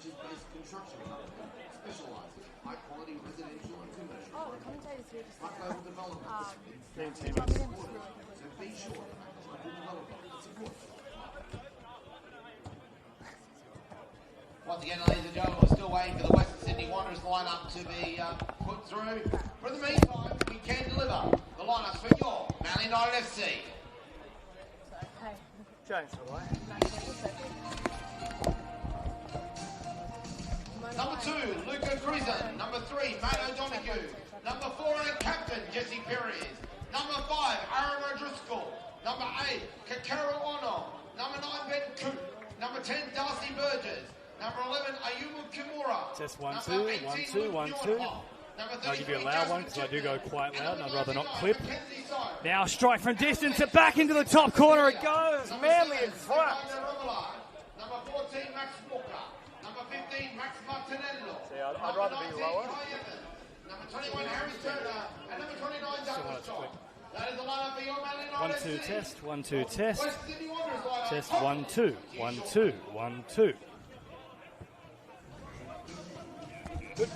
Furniture-based construction company specializes in high-quality residential and commercial projects. High-level development is supported, so be sure to make a local developer support. Once again, ladies and gentlemen, we're still waiting for the Western Sydney Wanderers lineup to be put through. But in the meantime, we can deliver the lineups for your Manly United FC. Okay. James, all right. Number 2, Luca Crizan. Number 3, Matt O'Donoghue. Number 4, and captain, Jesse Perez. Number 5, Aaron O'Driscoll. Number 8, Kakaro Ono. Number 9, Ben Coote. Number 10, Darcy Burgess. Number 11, Ayumu Kimura. Test 1, 2, 1, 2, 1, 2. I'll give you a loud one because I do go quite loud and I'd rather not clip. Now strike from distance, it back into the top corner it goes. Manly in front. Number 14, Max Walker. Number 15, Max Martinello. See, I'd rather be lower. Number 21, Harry Turner. And number 29, Douglas Shaw. That is the lineup for your Man United 1, 2, FC. test, 1, 2, test. West Sydney Wanderers lineup. Test 1, 2, 1, 2, 1, 2. Good.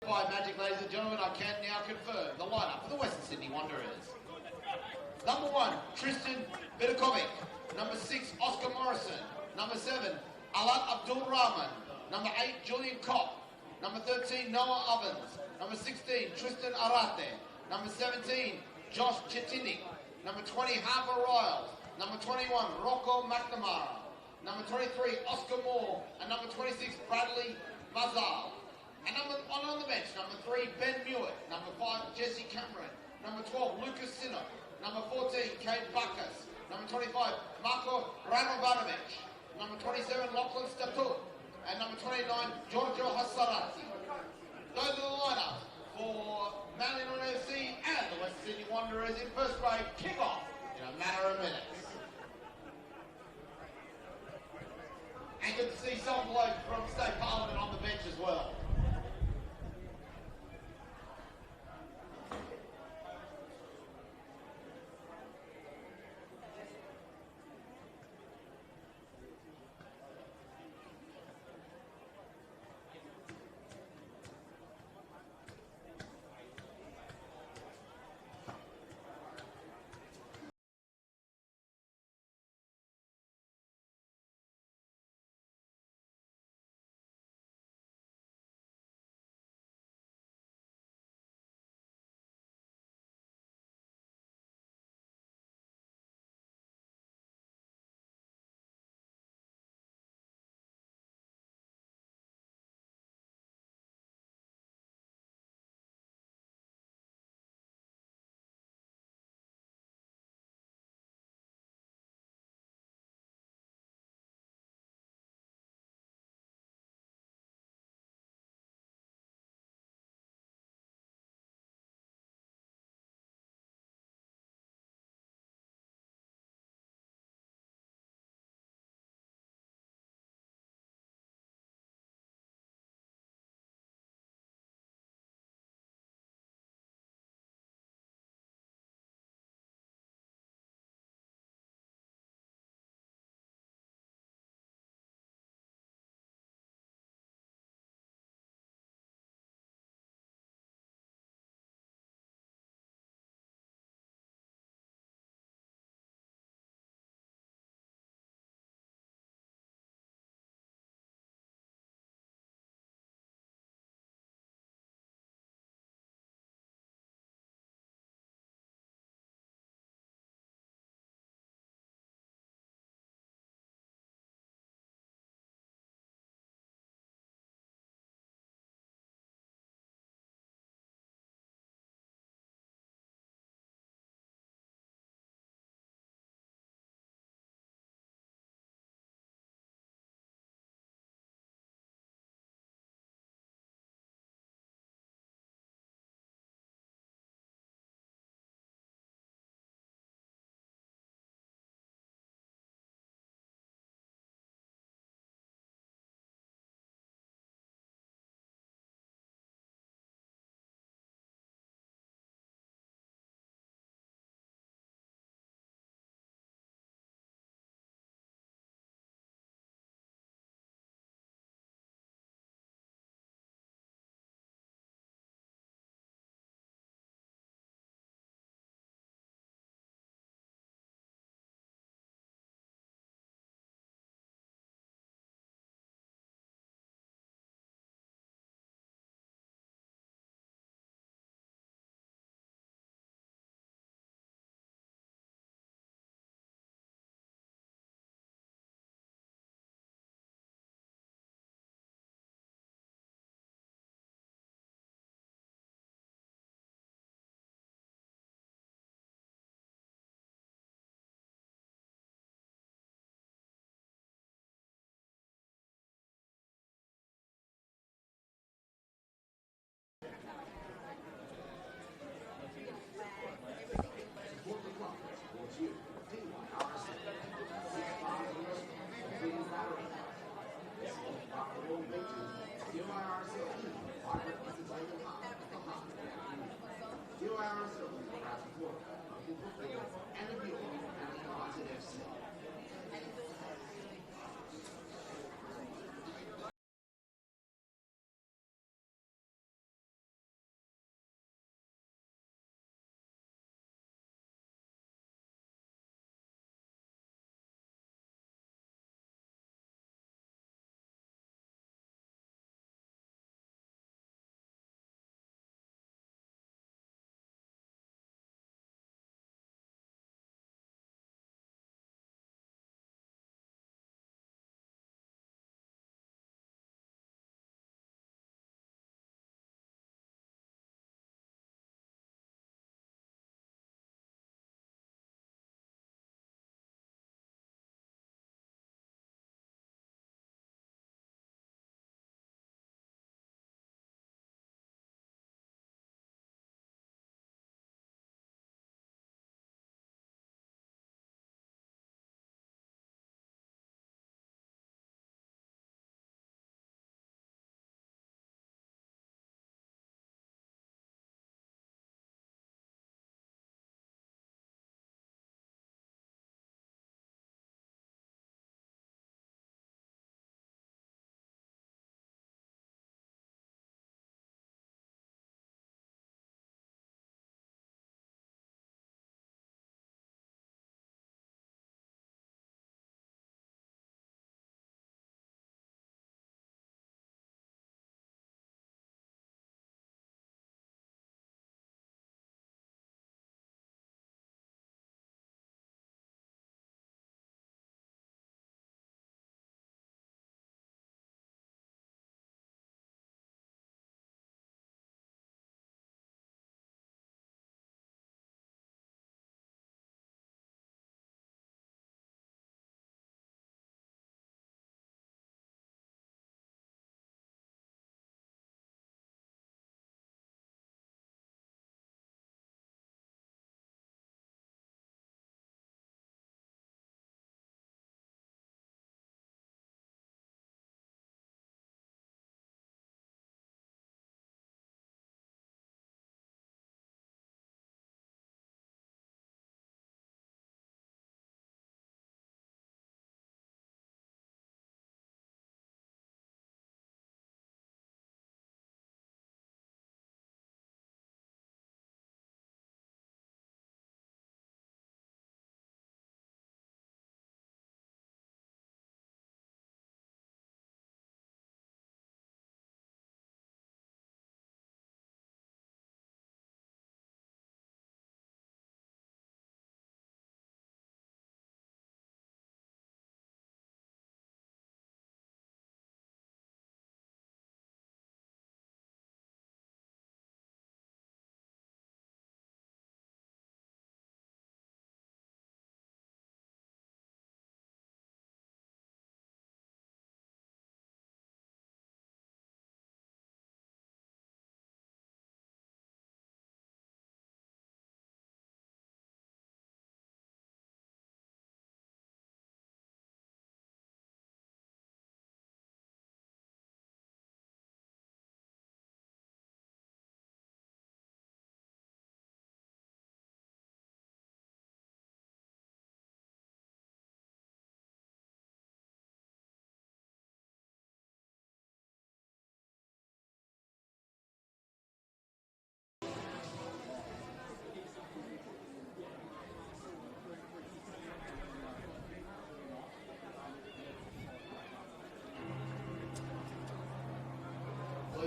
By Magic, ladies and gentlemen, I can now confirm the lineup for the Western Sydney Wanderers. Number 1, Tristan Vidakovic. Number 6, Oscar Morrison. Number 7, Alat Abdul Rahman. Number 8, Julian Kopp. Number 13, Noah Ovens. Number 16, Tristan Arate. Number 17, Josh Chetinik. Number 20, Harper Riles. Number 21, Rocco McNamara. Number 23, Oscar Moore. And number 26, Bradley Mazal. And on the bench, number 3, Ben Mewett. Number 5, Jesse Cameron. Number 12, Lucas Sinner. Number 14, Kate Buckus. Number 25, Marko Ranovanovic. Number 27, Lachlan Statut. And number 29, Giorgio Hassarati. Those are the lineups for Manly United FC and the West Sydney Wanderers in first grade kick-off in a matter of minutes. And good to see some bloke from State Parliament on the bench as well.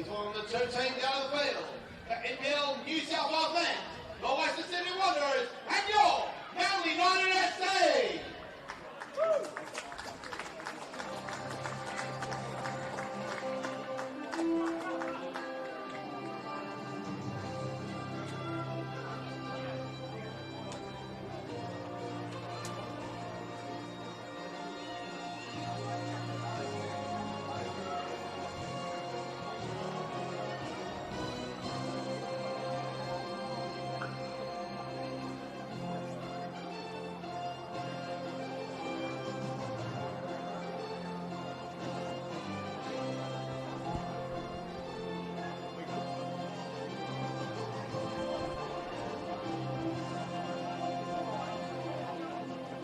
He's one of the two teams out of the field. The NPL New South Wales men, the Western Sydney Wanderers, and your Manly United FC.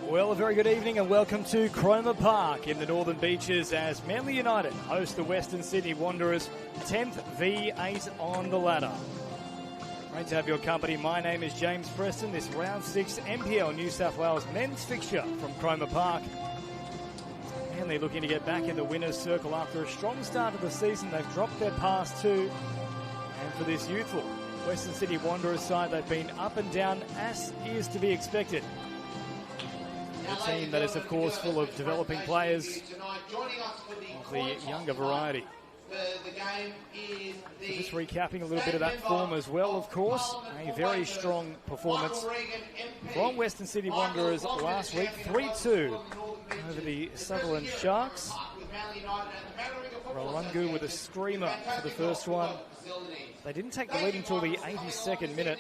Well, a very good evening and welcome to Cromer Park in the Northern Beaches as Manly United host the Western Sydney Wanderers, 10th v8 on the ladder. Great to have your company. My name is James Preston. This round 6 NPL New South Wales men's fixture from Cromer Park. Manly looking to get back in the winner's circle after a strong start of the season. They've dropped their past two. And for this youthful Western Sydney Wanderers side, they've been up and down as is to be expected. A team that is, of course, full of developing players of the younger variety. So just recapping a little bit of that form as well, of course. A very strong performance from Western Sydney Wanderers last week, 3-2 over the Sutherland Sharks. Rolungu with a screamer for the first one. They didn't take the lead until the 82nd minute.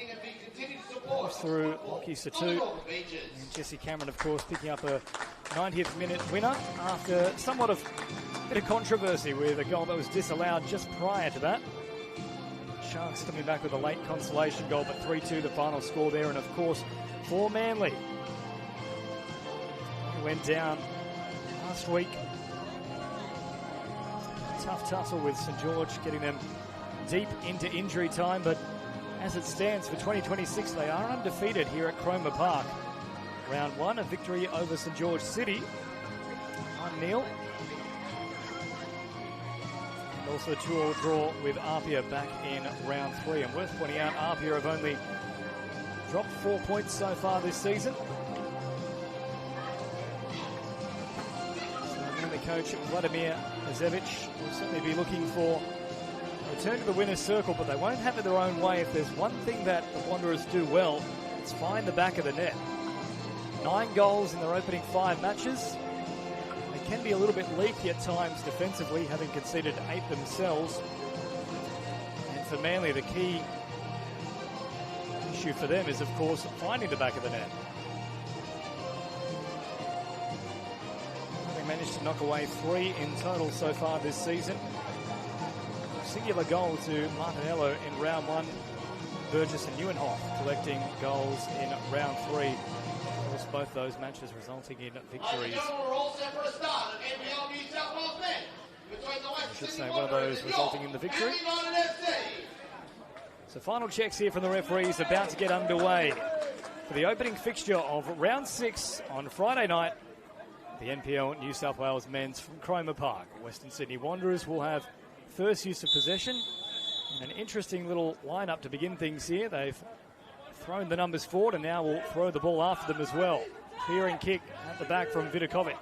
Through Lockie Satu. And Jesse Cameron, of course, picking up a 90th minute winner after somewhat of a bit of controversy with a goal that was disallowed just prior to that. Sharks coming back with a late consolation goal, but 3-2 the final score there. And of course, for Manly, who went down last week. Tough tussle with St George, getting them deep into injury time, but as it stands for 2026, they are undefeated here at Cromer Park. Round 1, a victory over St George City, 1-0. And also a 2-2 draw with Apia back in round 3. And worth pointing out, Apia have only dropped 4 points so far this season. So the coach Vladimir Azevic will certainly be looking for return to the winner's circle, but they won't have it their own way. If there's one thing that the Wanderers do well, it's find the back of the net. 9 goals in their opening 5 matches. They can be a little bit leaky at times defensively, having conceded 8 themselves. And for Manly, the key issue for them is, of course, finding the back of the net. Having managed to knock away 3 in total so far this season. Singular goal to Martinello in round 1. Burgess and Neuenhoff collecting goals in round 3. Of course, both those matches resulting in victories. I should say one of those resulting in the victory. So final checks here from the referees about to get underway for the opening fixture of round 6 on Friday night. The NPL New South Wales men's from Cromer Park. Western Sydney Wanderers will have first use of possession. And an interesting little lineup to begin things here. They've thrown the numbers forward and now will throw the ball after them as well. Clearing kick at the back from Vidakovic.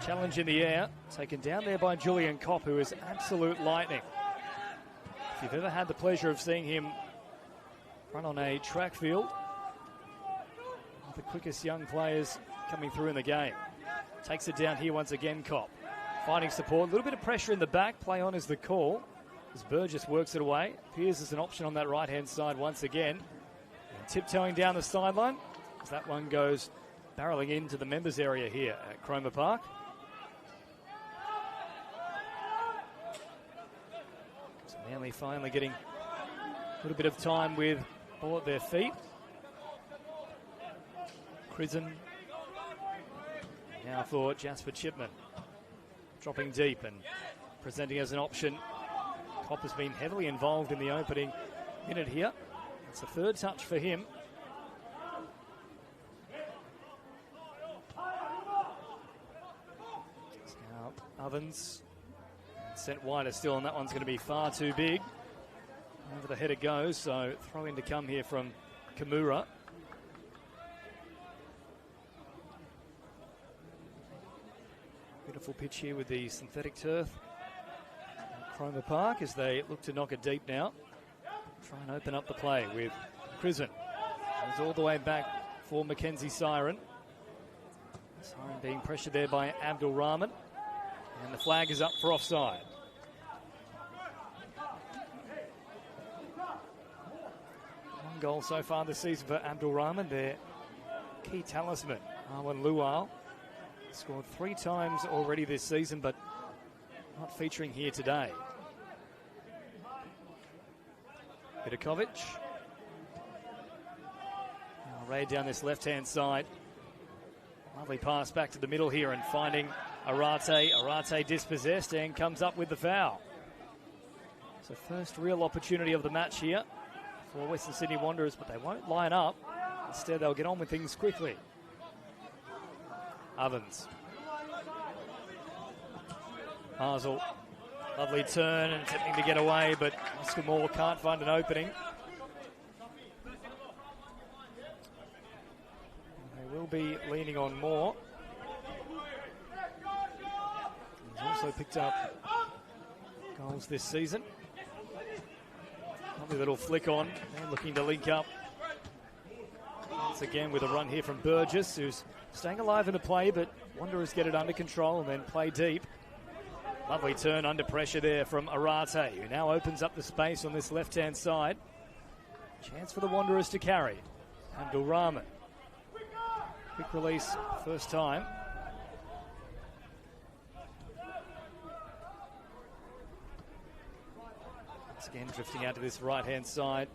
Challenge in the air, taken down there by Julian Kopp, who is absolute lightning. If you've ever had the pleasure of seeing him run on a track field, one of the quickest young players coming through in the game. Takes it down here once again, Kopp. Finding support, a little bit of pressure in the back. Play on is the call as Burgess works it away. Appears as an option on that right-hand side once again. And tiptoeing down the sideline as that one goes barreling into the members area here at Cromer Park. So Manly finally getting a little bit of time with ball at their feet. Crizzen now for Jasper Chipman. Dropping deep and presenting as an option. Kopp has been heavily involved in the opening minute here. It's the third touch for him. Now Ovens Sent wider still, and that one's going to be far too big. Over the header goes, so throw in to come here from Kimura. Beautiful pitch here with the synthetic turf. Cromer Park as they look to knock it deep now. Try and open up the play with Prison. Goes all the way back for Mackenzie Siren. Siren being pressured there by Abdul Rahman. And the flag is up for offside. One goal so far this season for Abdul Rahman, their key talisman. Arwen Lual scored 3 times already this season, but not featuring here today. Vidakovic. Ray down this left-hand side. Lovely pass back to the middle here and finding Arate. Arate dispossessed and comes up with the foul. So first real opportunity of the match here for Western Sydney Wanderers, but they won't line up. Instead, they'll get on with things quickly. Ovens. Hazel. Lovely turn and attempting to get away, but Oscar Moore can't find an opening. They will be leaning on Moore. He's also picked up goals this season. Lovely little flick on and looking to link up. Once again with a run here from Burgess, who's staying alive in the play, but Wanderers get it under control and then play deep. Lovely turn under pressure there from Arate, who now opens up the space on this left-hand side. Chance for the Wanderers to carry. Abdul Rahman. Quick release first time. Once again drifting out to this right-hand side.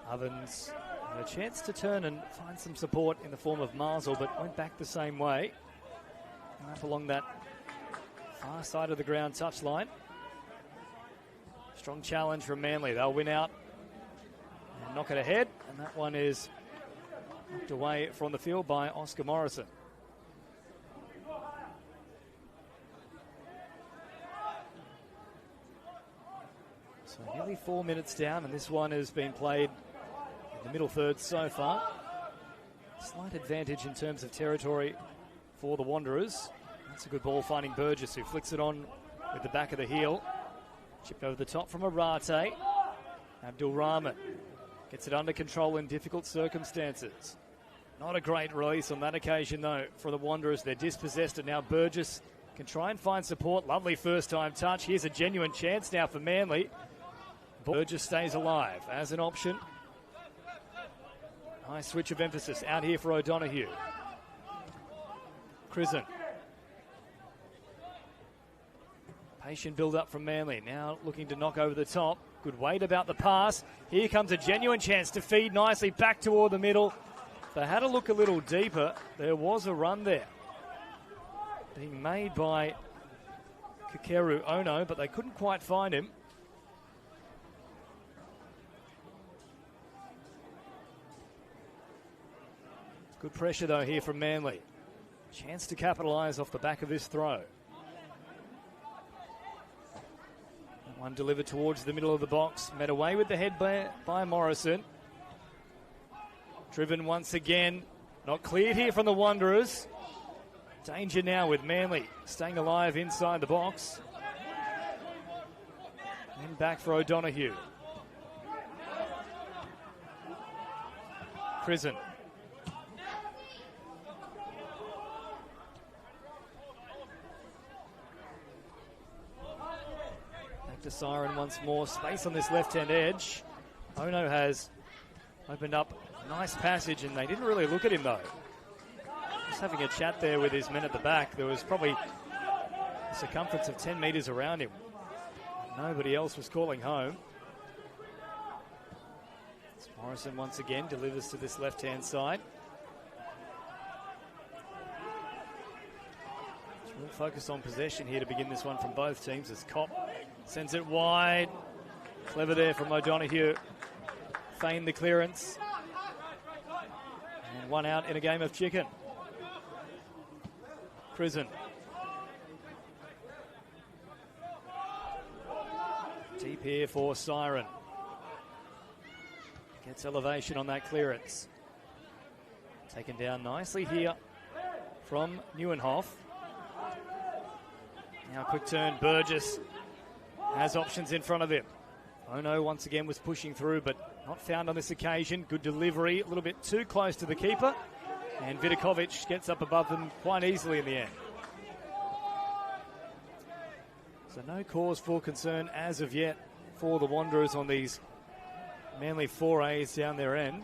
Ovens had a chance to turn and find some support in the form of Marsel, but went back the same way. Up along that far side of the ground touchline. Strong challenge from Manly. They'll win out and knock it ahead. And that one is knocked away from the field by Oscar Morrison. So nearly 4 minutes down, and this one has been played in the middle third so far. Slight advantage in terms of territory for the Wanderers. That's a good ball finding Burgess, who flicks it on with the back of the heel. Chipped over the top from Arate. Abdul Rahman gets it under control in difficult circumstances. Not a great release on that occasion, though, for the Wanderers. They're dispossessed, and now Burgess can try and find support. Lovely first-time touch. Here's a genuine chance now for Manly. Burgess stays alive as an option. Nice switch of emphasis out here for O'Donoghue. Prison. Patient build-up from Manly. Now looking to knock over the top. Good weight about the pass. Here comes a genuine chance to feed nicely back toward the middle. They had to look a little deeper. There was a run there being made by Kikeru Ono, but they couldn't quite find him. Good pressure, though, here from Manly. Chance to capitalise off the back of this throw. One delivered towards the middle of the box. Met away with the head by Morrison. Driven once again. Not cleared here from the Wanderers. Danger now with Manly staying alive inside the box. And back for O'Donoghue. Prison. To Siren once more. Space on this left-hand edge. Ono has opened up a nice passage, and they didn't really look at him, though. Just having a chat there with his men at the back. There was probably a circumference of 10 metres around him. Nobody else was calling home. It's Morrison once again delivers to this left-hand side. We'll focus on possession here to begin this one from both teams as Kopp sends it wide. Clever there from O'Donoghue. Feigned the clearance. And one out in a game of chicken. Prison. here for Siren. Gets elevation on that clearance. Taken down nicely here from Neuenhoff. Now quick turn, Burgess has options in front of him. Ono once again was pushing through, but not found on this occasion. Good delivery, a little bit too close to the keeper. And Vidakovic gets up above them quite easily in the end. So no cause for concern as of yet for the Wanderers on these Manly 4As down their end.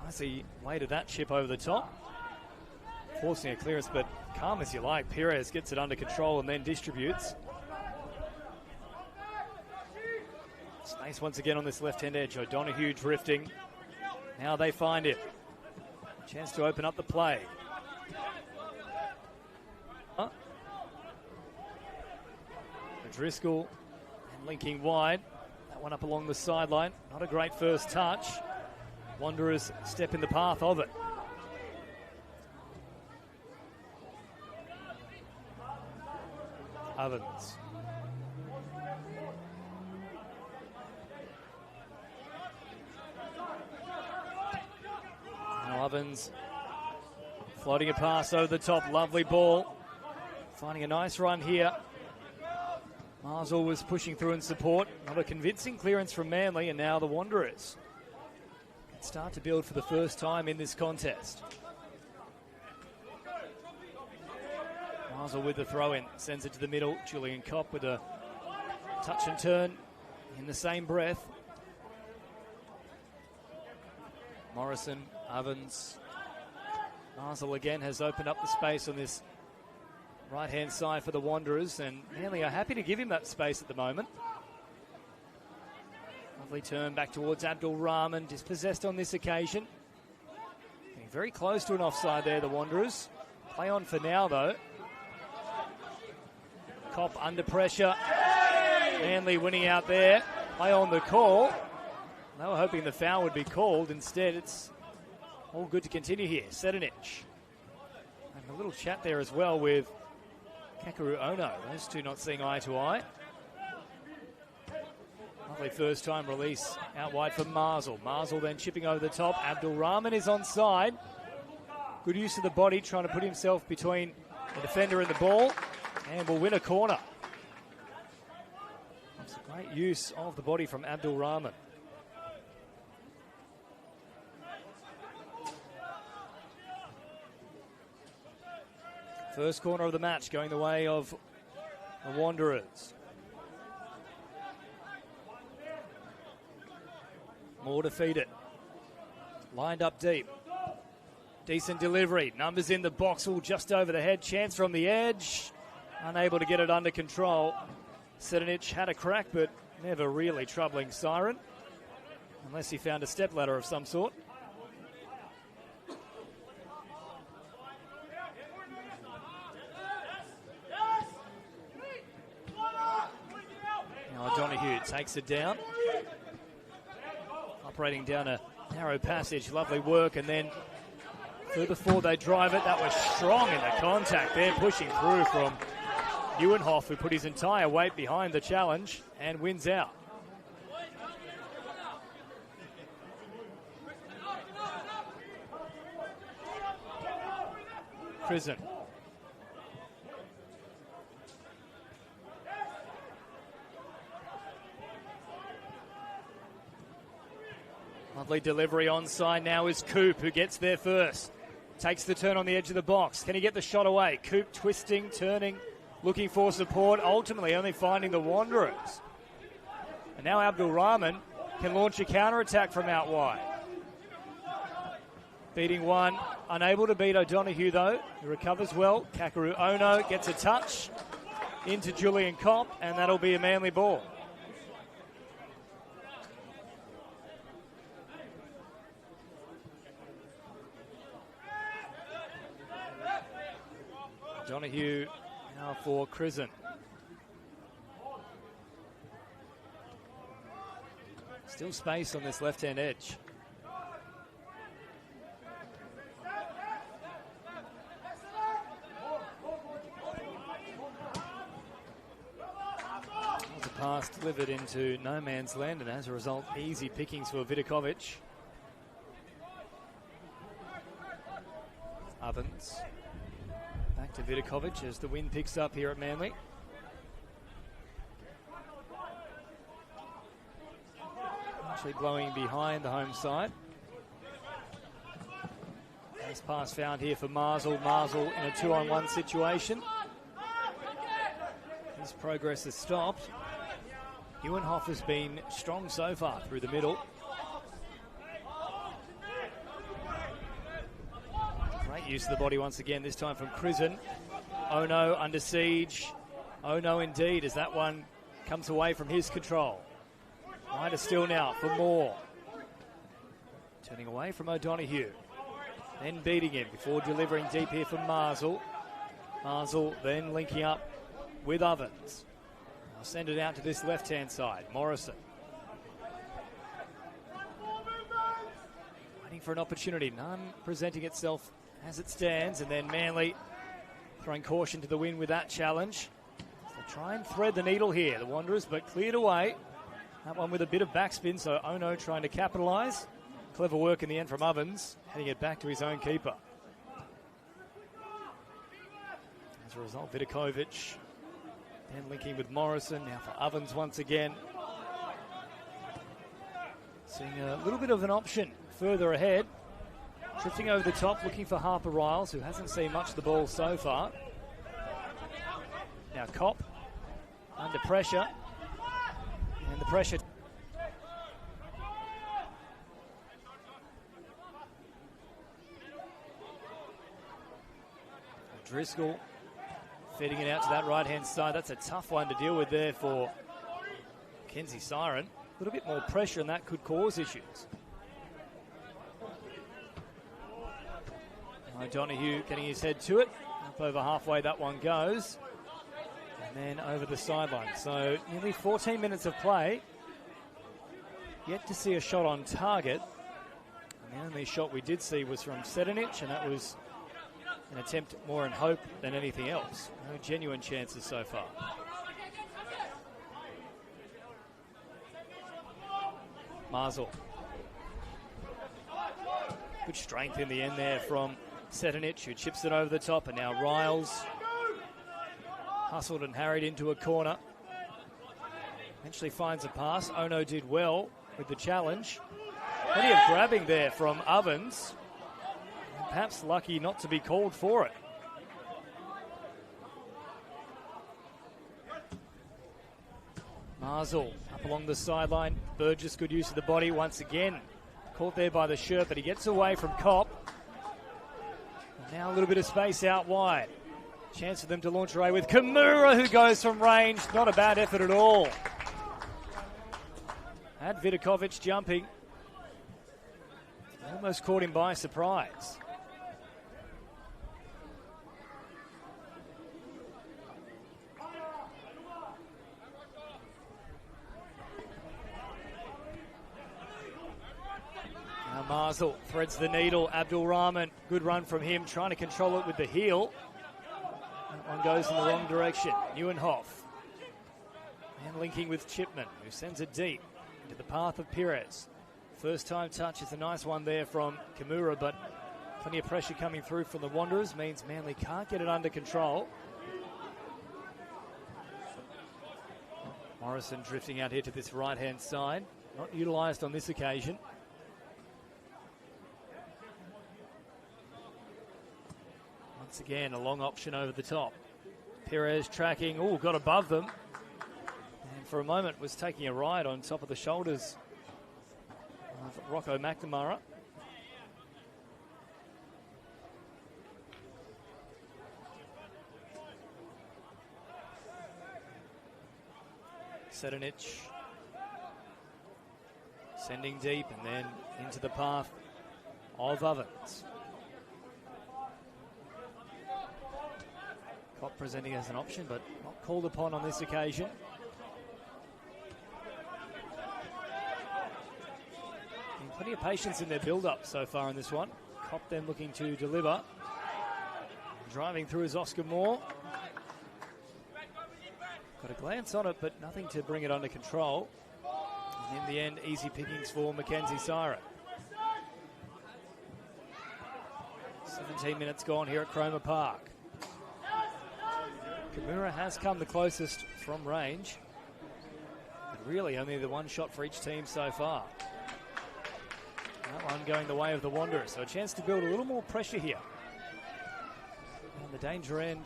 Nicely weighted that chip over the top. Forcing a clearance, but calm as you like. Perez gets it under control and then distributes. Space once again on this left-hand edge. O'Donoghue drifting. Now they find it. Chance to open up the play. Driscoll and linking wide. That one up along the sideline. Not a great first touch. Wanderers step in the path of it. Ovens. Now Ovens floating a pass over the top. Lovely ball. Finding a nice run here. Marsall was pushing through in support. Not a convincing clearance from Manly, and now the Wanderers can start to build for the first time in this contest. Marsall with the throw-in, sends it to the middle. Julian Kopp with a touch and turn in the same breath. Morrison, Ovens. Marsall again has opened up the space on this right-hand side for the Wanderers, and Manly are happy to give him that space at the moment. Lovely turn back towards Abdul Rahman, dispossessed on this occasion. Getting very close to an offside there, the Wanderers. Play on for now, though. Kopp under pressure. Manly winning out there. Play on the call. They were hoping the foul would be called. Instead, it's all good to continue here. Sedinich. And a little chat there as well with Kakaru Ono. Those two not seeing eye to eye. Lovely first time release out wide for Marsall. Marsall then chipping over the top. Abdul Rahman is onside. Good use of the body, trying to put himself between the defender and the ball, and will win a corner. That's a great use of the body from Abdul Rahman. First corner of the match going the way of the Wanderers. Moore to feed it. Lined up deep. Decent delivery. Numbers in the box, all just over the head. Chance from the edge. Unable to get it under control. Sedinich had a crack, but never really troubling Siren. Unless he found a stepladder of some sort. O'Donoghue takes it down. Operating down a narrow passage. Lovely work. And then further forward they drive it. That was strong in the contact there. Pushing through from Neuenhoff, who put his entire weight behind the challenge and wins out. Prison. Lovely delivery onside now is Coop, who gets there first. Takes the turn on the edge of the box. Can he get the shot away? Coop twisting, turning, looking for support, ultimately only finding the Wanderers. And now Abdul Rahman can launch a counter-attack from out wide. Beating one, unable to beat O'Donoghue though. He recovers well. Kakaru Ono gets a touch into Julian Kopp, and that'll be a Manly ball. O'Donoghue now for Crisen. Still space on this left-hand edge. pass delivered into no man's land, and as a result, easy pickings for Vidakovic. Ovens. Back to Vidakovic as the wind picks up here at Manly. Actually blowing behind the home side. Nice pass found here for Marsel. Marsel in a 2-on-1 situation. His progress has stopped. Neuenhoff has been strong so far through the middle. Great use of the body once again, this time from Crizzen. Oh no, under siege. Oh no indeed, as that one comes away from his control. Wider still now for Moore. Turning away from O'Donoghue. Then beating him before delivering deep here for Marsel. Marsel then linking up with Ovens. I'll send it out to this left-hand side. Morrison. Waiting for an opportunity. None presenting itself as it stands. And then Manly throwing caution to the wind with that challenge. So try and thread the needle here, the Wanderers, but cleared away. That one with a bit of backspin, so Ono trying to capitalise. Clever work in the end from Ovens, heading it back to his own keeper. As a result, Vidakovic then linking with Morrison, now for Ovens once again. Seeing a little bit of an option further ahead. Drifting over the top, looking for Harper Riles, who hasn't seen much of the ball so far. Now Kopp under pressure. And the pressure. Driscoll feeding it out to that right-hand side. That's a tough one to deal with there for Kenzie Siren. A little bit more pressure and that could cause issues. O'Donoghue getting his head to it. Up over halfway that one goes. And then over the sideline. So nearly 14 minutes of play. Yet to see a shot on target. And the only shot we did see was from Sedanic, and that was an attempt more in hope than anything else. No genuine chances so far. Marsel. Good strength in the end there from Sedanic, who chips it over the top, and now Riles hustled and harried into a corner. Eventually finds a pass. Ono did well with the challenge. Plenty of grabbing there from Ovens. Perhaps lucky not to be called for it. Marsel up along the sideline. Burgess, good use of the body once again. Caught there by the shirt, but he gets away from Kopp. And now a little bit of space out wide. Chance for them to launch away with Kimura, who goes from range. Not a bad effort at all. Had Vidakovic jumping. Almost caught him by surprise. Now Marsel threads the needle. Abdul Rahman, good run from him, trying to control it with the heel. That one goes in the wrong direction. Neuenhoff. And linking with Chipman, who sends it deep into the path of Perez. First time touch is a nice one there from Kimura, but plenty of pressure coming through from the Wanderers means Manly can't get it under control. Morrison drifting out here to this right-hand side. Not utilised on this occasion. Once again, a long option over the top. Perez tracking, got above them. And for a moment was taking a ride on top of the shoulders of Rocco McNamara. Sedanic sending deep and then into the path of Ovens. Kopp presenting as an option, but not called upon on this occasion. And plenty of patience in their build-up so far in this one. Kopp then looking to deliver. Driving through is Oscar Moore. Got a glance on it, but nothing to bring it under control. And in the end, easy pickings for Mackenzie Siren. 17 minutes gone here at Cromer Park. Kimura has come the closest from range. But really only the one shot for each team so far. That one going the way of the Wanderers. So a chance to build a little more pressure here. On the danger end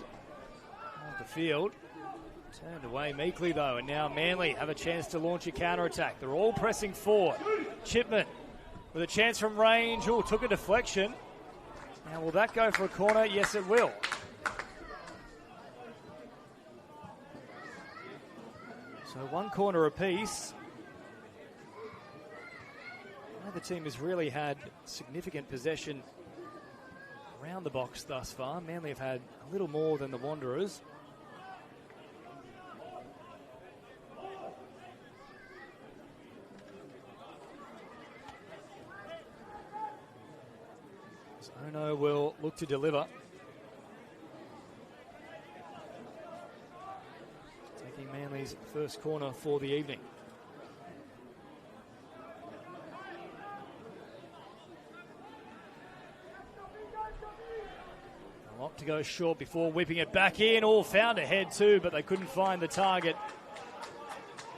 of the field. Turned away meekly though, and now Manly have a chance to launch a counter-attack. They're all pressing forward. Chipman with a chance from range. Oh, took a deflection. Now will that go for a corner? Yes, it will. So one corner apiece. The team has really had significant possession around the box thus far. Manly have had a little more than the Wanderers. Ono will look to deliver. Taking Manly's first corner for the evening. A lot to go short before whipping it back in. All found a head too, but they couldn't find the target.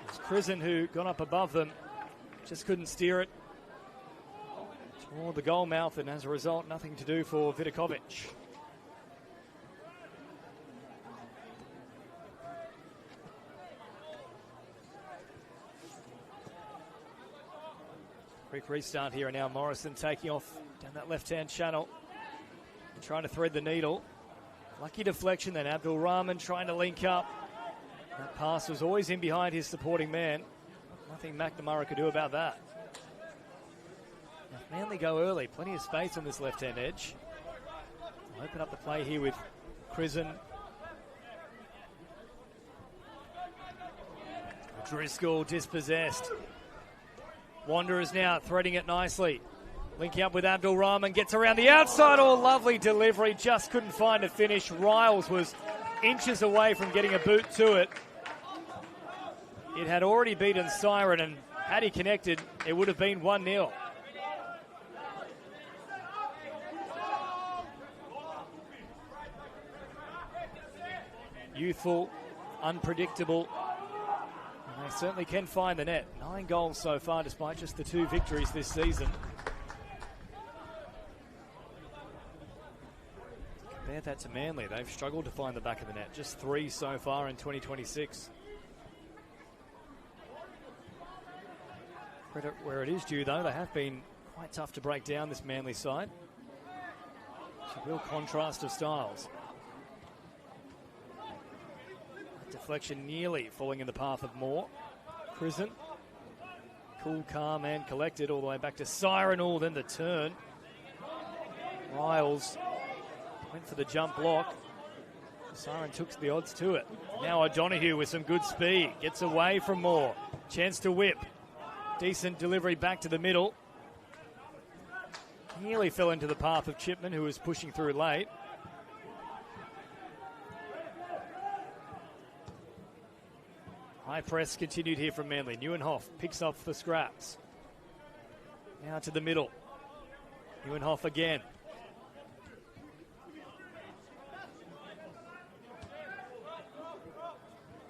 It was Krisen who got up above them, just couldn't steer it toward the goal mouth, and as a result, nothing to do for Vidakovic. Quick restart here, and now Morrison taking off down that left-hand channel, trying to thread the needle. Lucky deflection, then Abdul Rahman trying to link up. That pass was always in behind his supporting man. Nothing McNamara could do about that. Now, if Manly go early, plenty of space on this left-hand edge. They'll open up the play here with Krisen. Driscoll dispossessed. Wanderers now threading it nicely. Linking up with Abdul Rahman, gets around the outside. Oh, lovely delivery, just couldn't find a finish. Riles was inches away from getting a boot to it. It had already beaten Siren, and had he connected, it would have been 1-0. Youthful, unpredictable. And they certainly can find the net. 9 goals so far, despite just the 2 victories this season. Compare that to Manly. They've struggled to find the back of the net. Just 3 so far in 2026. Credit where it is due, though. They have been quite tough to break down, this Manly side. It's a real contrast of styles. Deflection nearly falling in the path of Moore. Krisen, cool, calm and collected all the way back to Siren. Oh, then the turn. Riles went for the jump block. Siren took the odds to it. Now O'Donoghue with some good speed. Gets away from Moore. Chance to whip. Decent delivery back to the middle. Nearly fell into the path of Chipman, who was pushing through late. High press continued here from Manly. Neuenhoff picks off the scraps. Now to the middle. Neuenhoff again.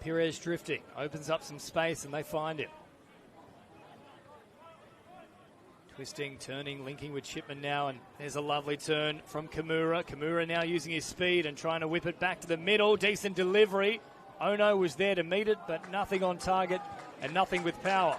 Perez drifting. Opens up some space and they find him. Twisting, turning, linking with Chipman now, and there's a lovely turn from Kimura. Kimura now using his speed and trying to whip it back to the middle. Decent delivery. Ono was there to meet it, but nothing on target and nothing with power.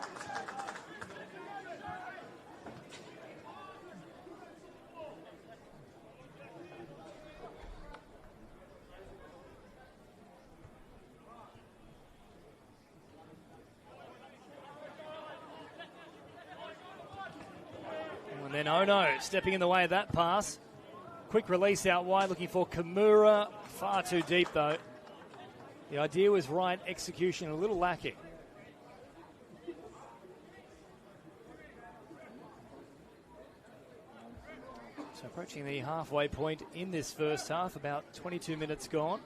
And then Ono stepping in the way of that pass. Quick release out wide, looking for Kimura. Far too deep, though. The idea was right, execution a little lacking. So approaching the halfway point in this first half, about 22 minutes gone.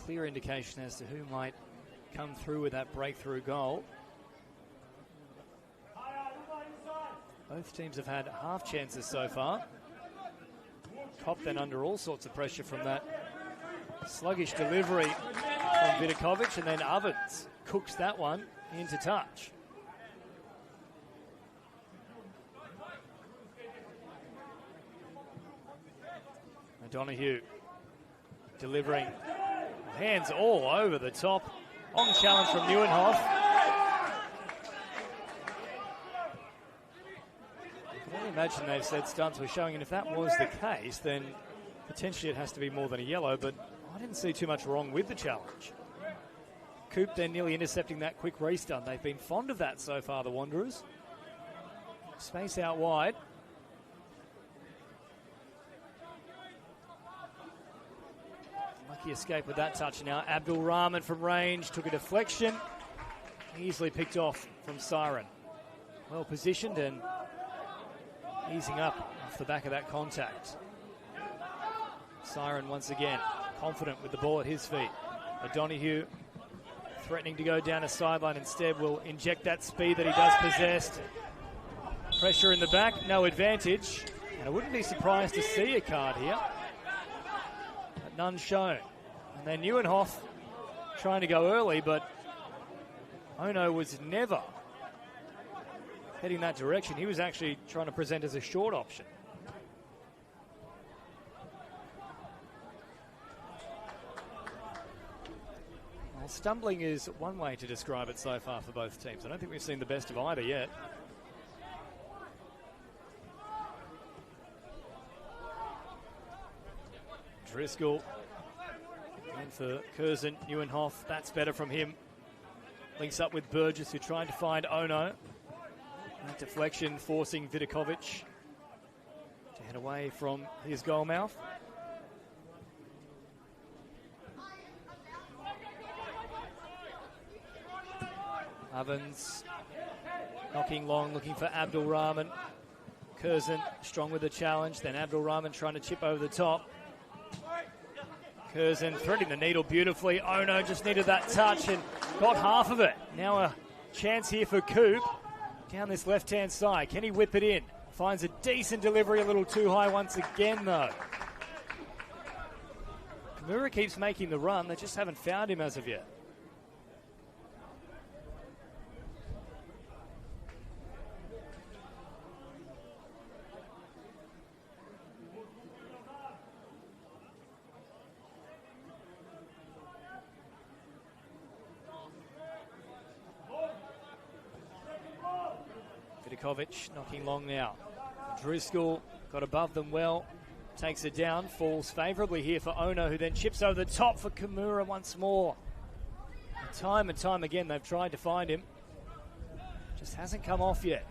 clear indication as to who might come through with that breakthrough goal. Both teams have had half chances so far. Cop then under all sorts of pressure from that sluggish delivery from Vidakovic, and then Ovens cooks that one into touch. O'Donoghue delivering, hands all over the top. Long challenge from Nieuwenhof. I can only imagine they've said stunts were showing, and if that was the case, then potentially it has to be more than a yellow, but I didn't see too much wrong with the challenge. Coop then nearly intercepting that quick restun. They've been fond of that so far, the Wanderers. Space out wide. Lucky escape with that touch now. Abdul Rahman from range took a deflection. Easily picked off from Siren. Well positioned and easing up off the back of that contact. Siren once again confident with the ball at his feet. O'Donoghue threatening to go down a sideline, instead will inject that speed that he does possess. Pressure in the back, no advantage. And I wouldn't be surprised to see a card here. But none shown. And then Nieuwenhof trying to go early, but Ono was never heading that direction. He was actually trying to present as a short option. Well, stumbling is one way to describe it so far for both teams. I don't think we've seen the best of either yet. Driscoll. And for Curzon, Nieuwenhof, that's better from him. Links up with Burgess, who tried to find Ono. That deflection forcing Vidakovic to head away from his goal mouth. Ovens knocking long, looking for Abdul Rahman. Curzon strong with the challenge, then Abdul Rahman trying to chip over the top. Curzon threading the needle beautifully. Ono just needed that touch and got half of it. Now a chance here for Coop down this left-hand side. Can he whip it in? Finds a decent delivery, a little too high once again though. Kimura keeps making the run. They just haven't found him as of yet. Vidakovic knocking long now. Driscoll got above them well, takes it down, falls favourably here for Ono, who then chips over the top for Kimura once more. Time and time again they've tried to find him. Just hasn't come off yet.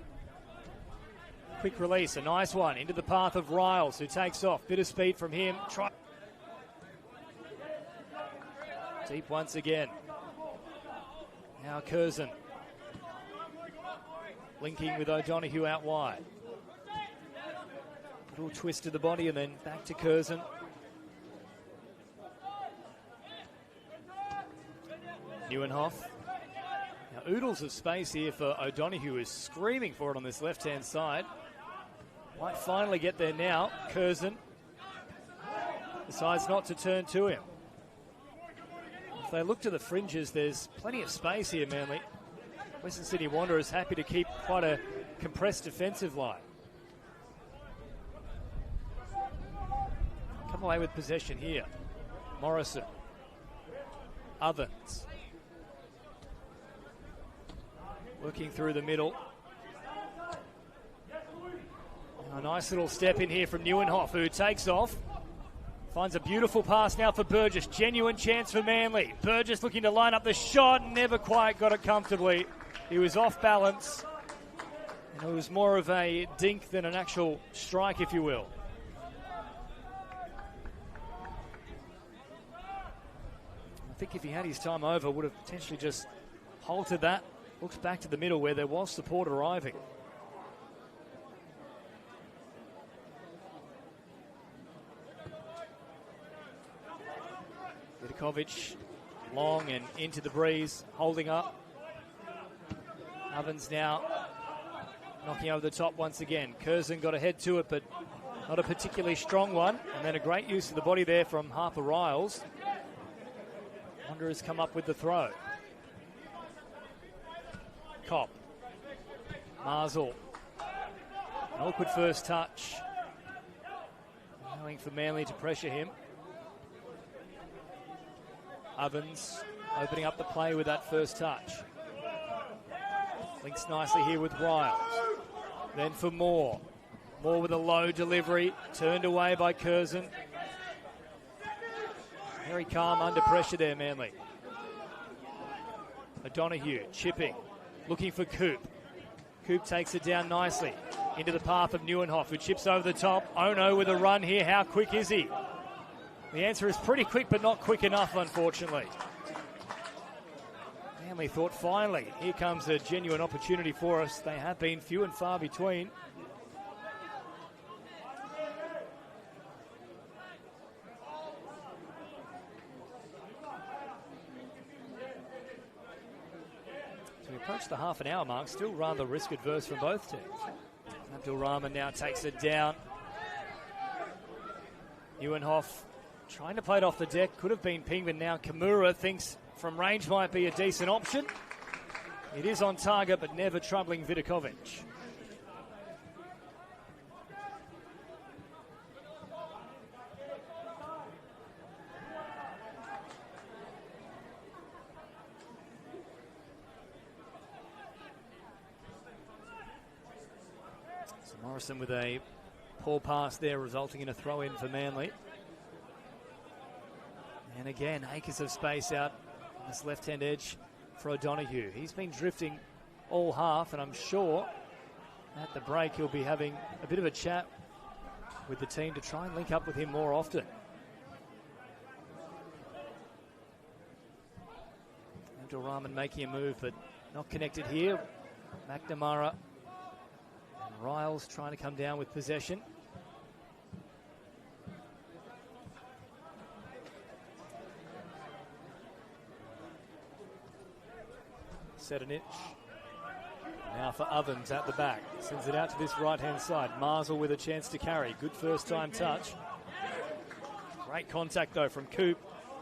Quick release, a nice one into the path of Riles, who takes off. Bit of speed from him. Deep once again. Now Curzon. Linking with O'Donoghue out wide. Little twist to the body and then back to Curzon. Nieuwenhof. Now oodles of space here for O'Donoghue, who is screaming for it on this left-hand side. Might finally get there now. Curzon decides not to turn to him. If they look to the fringes, there's plenty of space here, Manly. Western Sydney Wanderers happy to keep quite a compressed defensive line. Come away with possession here. Morrison. Ovens. Working through the middle. A nice little step in here from Nieuwenhof, who takes off. Finds a beautiful pass now for Burgess. Genuine chance for Manly. Burgess looking to line up the shot. Never quite got it comfortably. He was off balance. And it was more of a dink than an actual strike, if you will. I think if he had his time over, would have potentially just halted that. Looks back to the middle where there was support arriving. Vidakovic long and into the breeze, holding up. Ovens now knocking over the top once again. Curzon got a head to it, but not a particularly strong one. And then a great use of the body there from Harper Riles. Wanderers come up with the throw. Kopp. Marsall. An awkward first touch. Allowing for Manly to pressure him. Ovens opening up the play with that first touch. Links nicely here with Riles. Then for Moore. Moore with a low delivery. Turned away by Curzon. Very calm under pressure there, Manly. O'Donoghue chipping. Looking for Coop. Coop takes it down nicely. Into the path of Neuenhoff, who chips over the top. Ono with a run here. How quick is he? The answer is pretty quick, but not quick enough, unfortunately. Manly thought, finally, here comes a genuine opportunity for us. They have been few and far between. So we approach the half an hour mark, still rather risk adverse from both teams. Abdul Rahman now takes it down. Neuenhoff trying to play it off the deck. Could have been pinged, but now Kimura thinks from range might be a decent option. It is on target, but never troubling Vidakovic. So Morrison with a poor pass there, resulting in a throw-in for Manly. And again, acres of space out on this left-hand edge for O'Donoghue. He's been drifting all half, and I'm sure at the break he'll be having a bit of a chat with the team to try and link up with him more often. Abdul Rahman making a move, but not connected here. McNamara and Riles trying to come down with possession. Set an inch. Now for Ovens at the back. Sends it out to this right-hand side. Marsall with a chance to carry. Good first-time touch. Great contact, though, from Coop,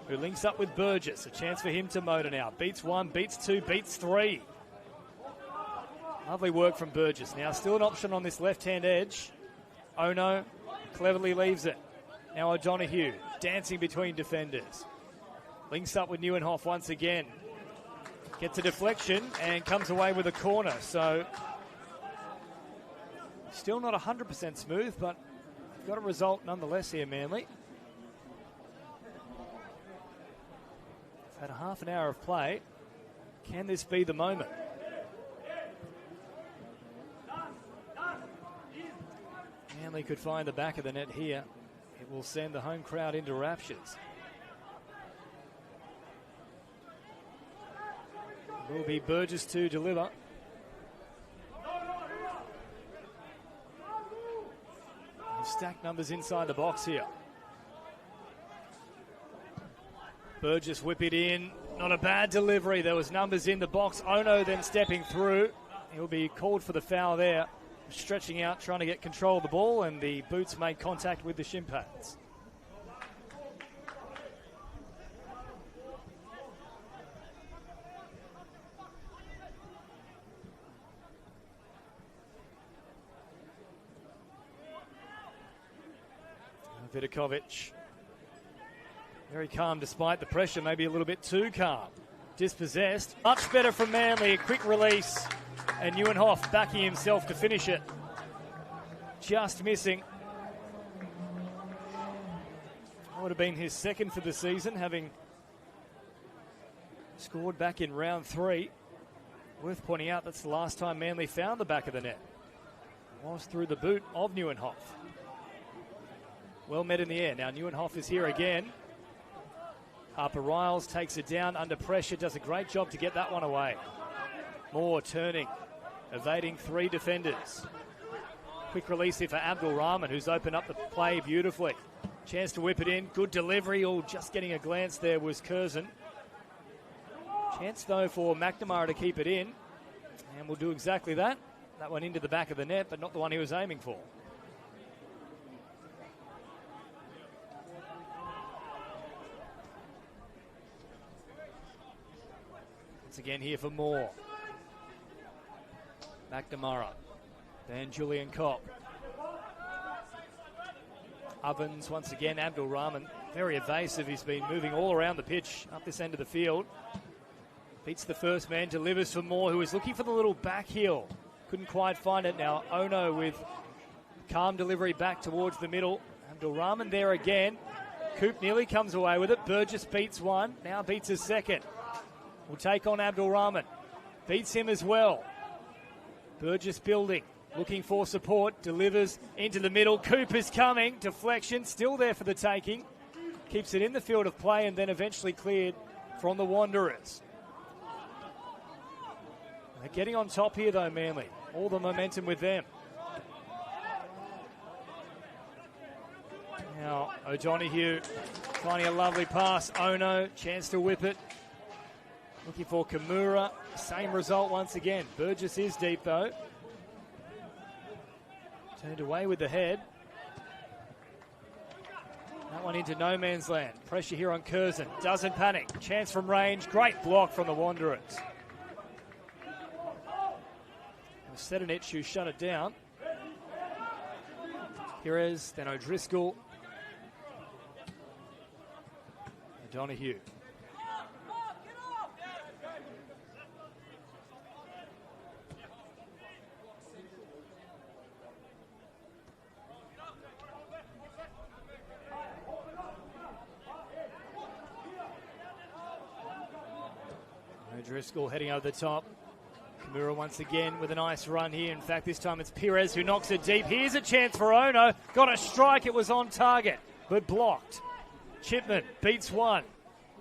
who links up with Burgess. A chance for him to motor now. Beats one, beats two, beats three. Lovely work from Burgess. Now still an option on this left-hand edge. Ono cleverly leaves it. Now O'Donoghue dancing between defenders. Links up with Neuenhoff once again. Gets a deflection and comes away with a corner. So still not 100% smooth, but got a result nonetheless here, Manly. We've had a half an hour of play. Can this be the moment? Manly could find the back of the net here. It will send the home crowd into raptures. Will be Burgess to deliver. Stacked numbers inside the box here. Burgess whip it in. Not a bad delivery. There was numbers in the box. Ono then stepping through. He'll be called for the foul there. Stretching out, trying to get control of the ball, and the boots made contact with the shin pads. Vidakovic, very calm despite the pressure, maybe a little bit too calm. Dispossessed, much better from Manly, a quick release, and Neuenhoff backing himself to finish it. Just missing. That would have been his second for the season, having scored back in round 3. Worth pointing out that's the last time Manly found the back of the net. It was through the boot of Neuenhoff. Well met in the air. Now Neuenhoff is here again. Harper Riles takes it down under pressure, does a great job to get that one away. Moore turning, evading 3 defenders. Quick release here for Abdul Rahman, who's opened up the play beautifully. Chance to whip it in, good delivery. Oh, just getting a glance there was Curzon. Chance, though, for McNamara to keep it in. And we'll do exactly that. That one into the back of the net, but not the one he was aiming for. Once again here for Moore. McNamara. Then Julian Kopp. Ovens once again. Abdul Rahman very evasive. He's been moving all around the pitch up this end of the field. Beats the first man, delivers for Moore, who is looking for the little back heel. Couldn't quite find it. Now Ono with calm delivery back towards the middle. Abdul Rahman there again. Coop nearly comes away with it. Burgess beats one, now beats a second. Will take on Abdul Rahman. Beats him as well. Burgess building, looking for support, delivers into the middle. Coop is coming, deflection still there for the taking. Keeps it in the field of play and then eventually cleared from the Wanderers. They're getting on top here though, Manly. All the momentum with them. Now O'Donoghue finding a lovely pass. Ono, chance to whip it. Looking for Kimura. Same result once again. Burgess is deep though. Turned away with the head. That one into no man's land. Pressure here on Curzon. Doesn't panic. Chance from range. Great block from the Wanderers. Sedinich who shut it down. Perez, then O'Driscoll. O'Donoghue. O'Driscoll heading over the top. Kimura once again with a nice run here. In fact, this time it's Perez who knocks it deep. Here's a chance for Ono. Got a strike. It was on target, but blocked. Chipman beats one.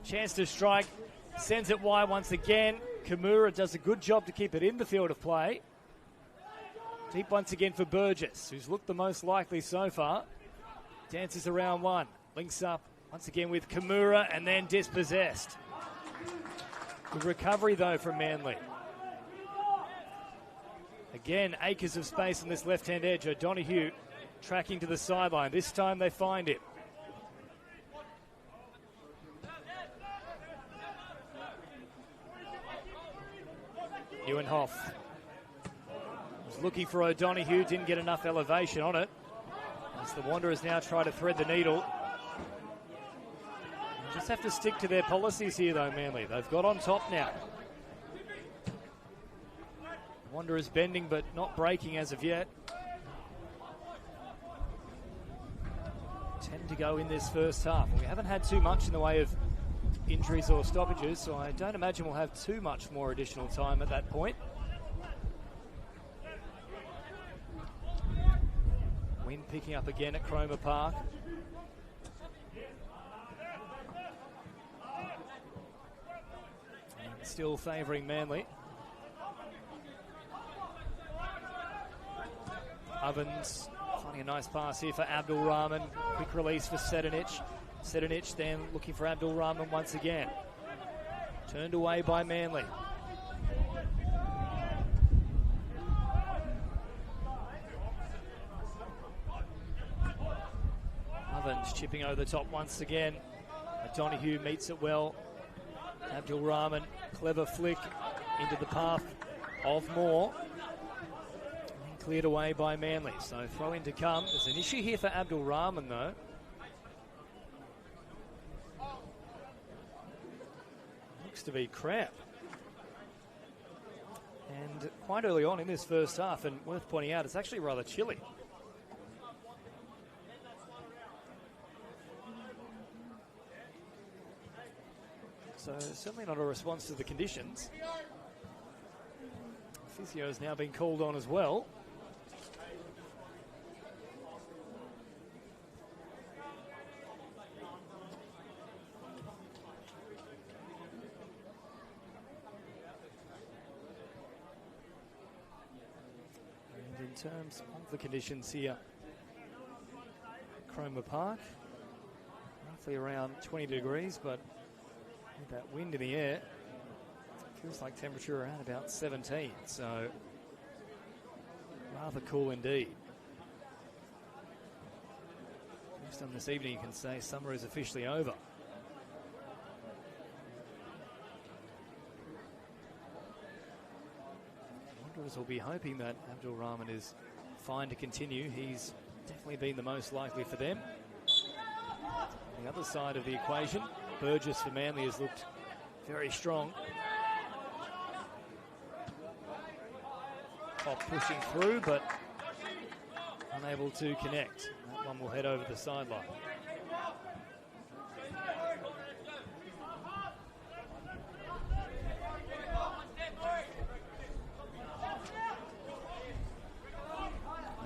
Chance to strike. Sends it wide once again. Kimura does a good job to keep it in the field of play. Deep once again for Burgess, who's looked the most likely so far. Dances around one. Links up once again with Kimura and then dispossessed. Good recovery, though, from Manly. Again, acres of space on this left-hand edge. O'Donoghue tracking to the sideline. This time they find him. Neuenhoff was looking for O'Donoghue, didn't get enough elevation on it. As the Wanderers now try to thread the needle. They just have to stick to their policies here, though, Manly. They've got on top now. Wanderers bending but not breaking as of yet. 10 to go in this first half. We haven't had too much in the way of injuries or stoppages, so I don't imagine we'll have too much more additional time at that point. Wind picking up again at Cromer Park. And still favouring Manly. Ovens finding a nice pass here for Abdul Rahman. Quick release for Sedinich. Sedinich then looking for Abdul Rahman once again. Turned away by Manly. Ovens chipping over the top once again. O'Donoghue meets it well. Abdul Rahman, clever flick into the path of Moore. Cleared away by Manly, so throw in to come. There's an issue here for Abdul Rahman though. Looks to be cramp. And quite early on in this first half, and worth pointing out, it's actually rather chilly. So certainly not a response to the conditions. Physio has now been called on as well. In terms of the conditions here, Cromer Park, roughly around 20 degrees, but with that wind in the air, Feels like temperature around about 17, so rather cool indeed. Next on this evening, you can say summer is officially over. Wanderers will be hoping that Abdul Rahman is fine to continue. He's definitely been the most likely for them. On the other side of the equation, Burgess for Manly has looked very strong. Pop pushing through, but unable to connect. That one will head over the sideline.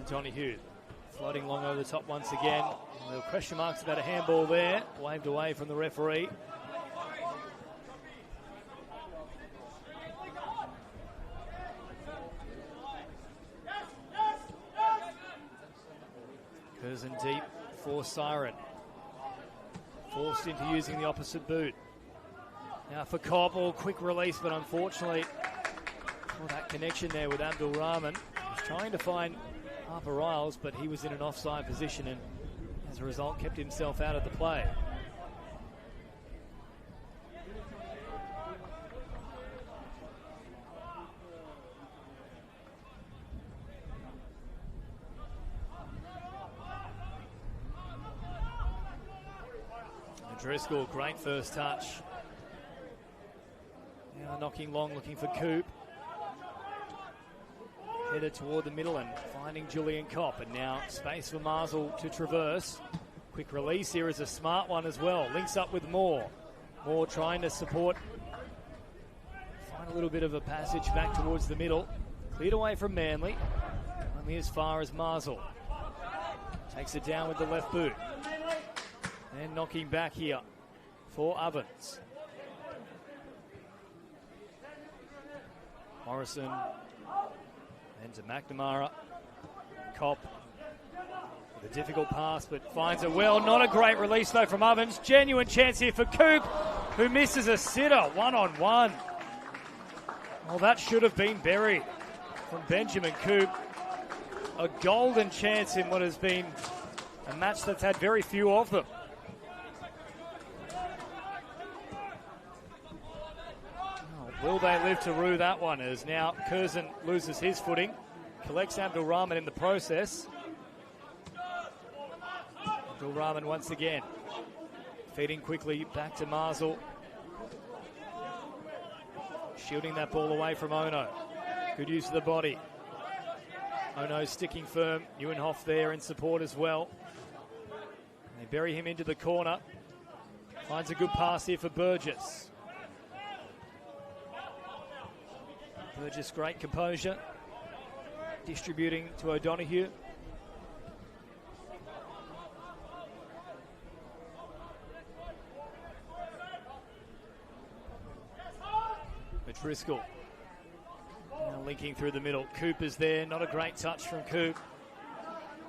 Donahue floating long over the top once again. There were question marks about a handball there. Waved away from the referee. Curzon deep for Siren. Forced into using the opposite boot. Now for Cobble, quick release, but unfortunately, that connection there with Abdul Rahman. He's trying to find Harper Riles, but he was in an offside position and as a result kept himself out of the play. Driscoll, great first touch. Now knocking long, looking for Coop. Headed toward the middle and finding Julian Kopp. And now space for Marsel to traverse. Quick release here is a smart one as well. Links up with Moore. Moore trying to support. Find a little bit of a passage back towards the middle. Cleared away from Manly. Only as far as Marsel. Takes it down with the left boot. And knocking back here for Ovens. Morrison. And to McNamara. Kopp with a difficult pass, but finds it well. Not a great release, though, from Ovens. Genuine chance here for Coop, who misses a sitter. One-on-one. Well, that should have been buried from Benjamin Coop. A golden chance in what has been a match that's had very few of them. Will they live to rue that one, as now Curzon loses his footing, collects Abdul Rahman in the process. Abdul Rahman once again, feeding quickly back to Marsel. Shielding that ball away from Ono. Good use of the body. Ono sticking firm, Neuenhoff there in support as well. They bury him into the corner. Finds a good pass here for Burgess. Burgess, great composure. Distributing to O'Donoghue. Driscoll. Now linking through the middle. Coop is there. Not a great touch from Coop.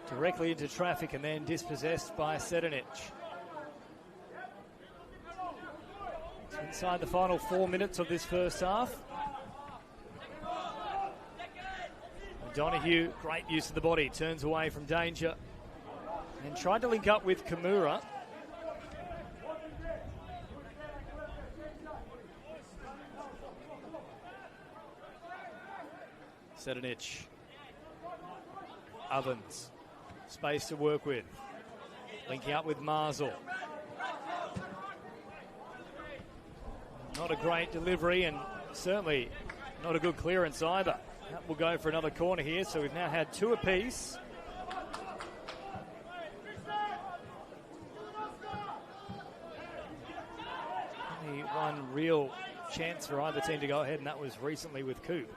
Directly into traffic and then dispossessed by Sedanic. Inside the final 4 minutes of this first half. Donahue, great use of the body, turns away from danger and tried to link up with Kimura. Sedanic. Ovens. Space to work with. Linking up with Marsel. Not a great delivery and certainly not a good clearance either. That will go for another corner here, so we've now had two apiece. Only one real chance for either team to go ahead, and that was recently with Coop.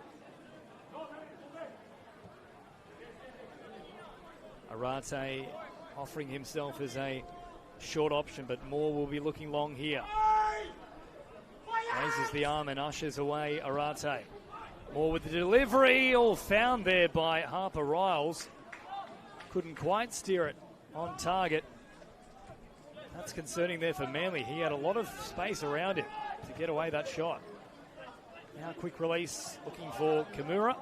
Arate offering himself as a short option, but Moore will be looking long here. Raises the arm and ushers away Arate. Moore with the delivery, all found there by Harper Riles. Couldn't quite steer it on target. That's concerning there for Manly. He had a lot of space around him to get away that shot. Now quick release, looking for Kimura.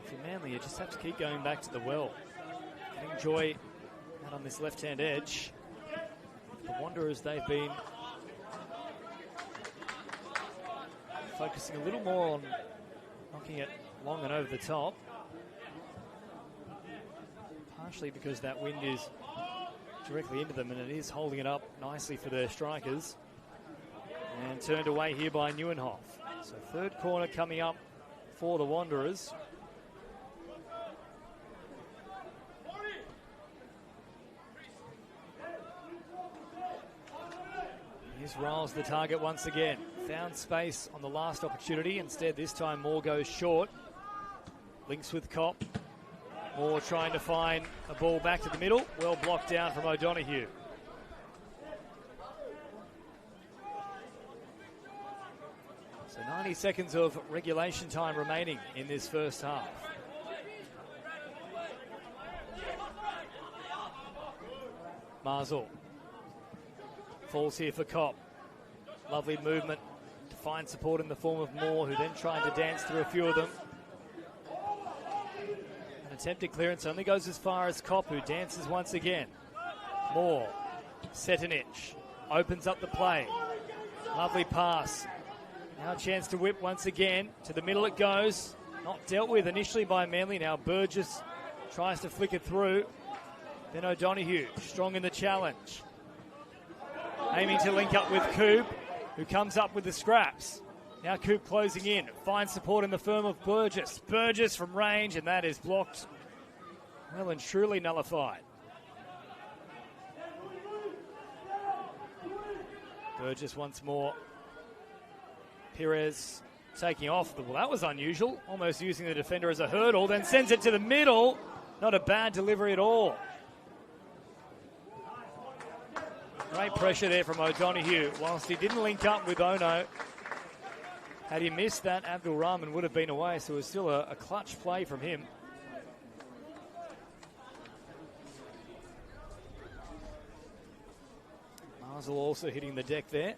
For Manly, you just have to keep going back to the well. Getting joy out on this left-hand edge. The Wanderers, they've been focusing a little more on knocking it long and over the top. Partially because that wind is directly into them, and it is holding it up nicely for their strikers. And turned away here by Neuenhoff. So third corner coming up for the Wanderers. Here's Riles, the target once again. Found space on the last opportunity. Instead, this time Moore goes short. Links with Kopp. Moore trying to find a ball back to the middle. Well blocked down from O'Donoghue. So 90 seconds of regulation time remaining in this first half. Marzal. Falls here for Kopp. Lovely movement to find support in the form of Moore, who then tried to dance through a few of them. An attempted clearance only goes as far as Kopp, who dances once again. Moore, Setonich, opens up the play. Lovely pass. Now a chance to whip once again. To the middle it goes. Not dealt with initially by Manly. Now Burgess tries to flick it through. Then O'Donoghue, strong in the challenge. Aiming to link up with Coop, who comes up with the scraps. Now Coop closing in, finds support in the firm of Burgess. Burgess from range, and that is blocked. Well and truly nullified. Burgess once more. Perez taking off. Well, that was unusual. Almost using the defender as a hurdle, then sends it to the middle. Not a bad delivery at all. Great pressure there from O'Donoghue. Whilst he didn't link up with Ono, had he missed that, Abdul Rahman would have been away, so it was still a clutch play from him. Marzal also hitting the deck there.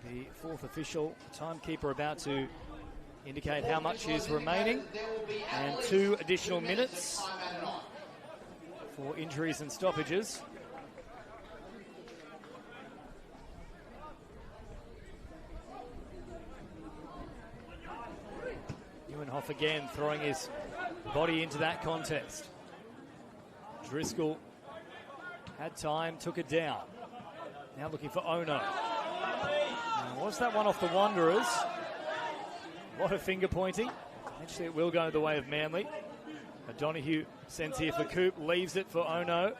The fourth official, timekeeper, about to indicate how much is remaining, and 2 additional minutes for injuries and stoppages. Neuenhoff again throwing his body into that contest. Driscoll had time, took it down. Now looking for Ono. Now, was that one off the Wanderers? A lot of finger pointing. Eventually it will go the way of Manly. O'Donoghue sends here for Coop, leaves it for Ono.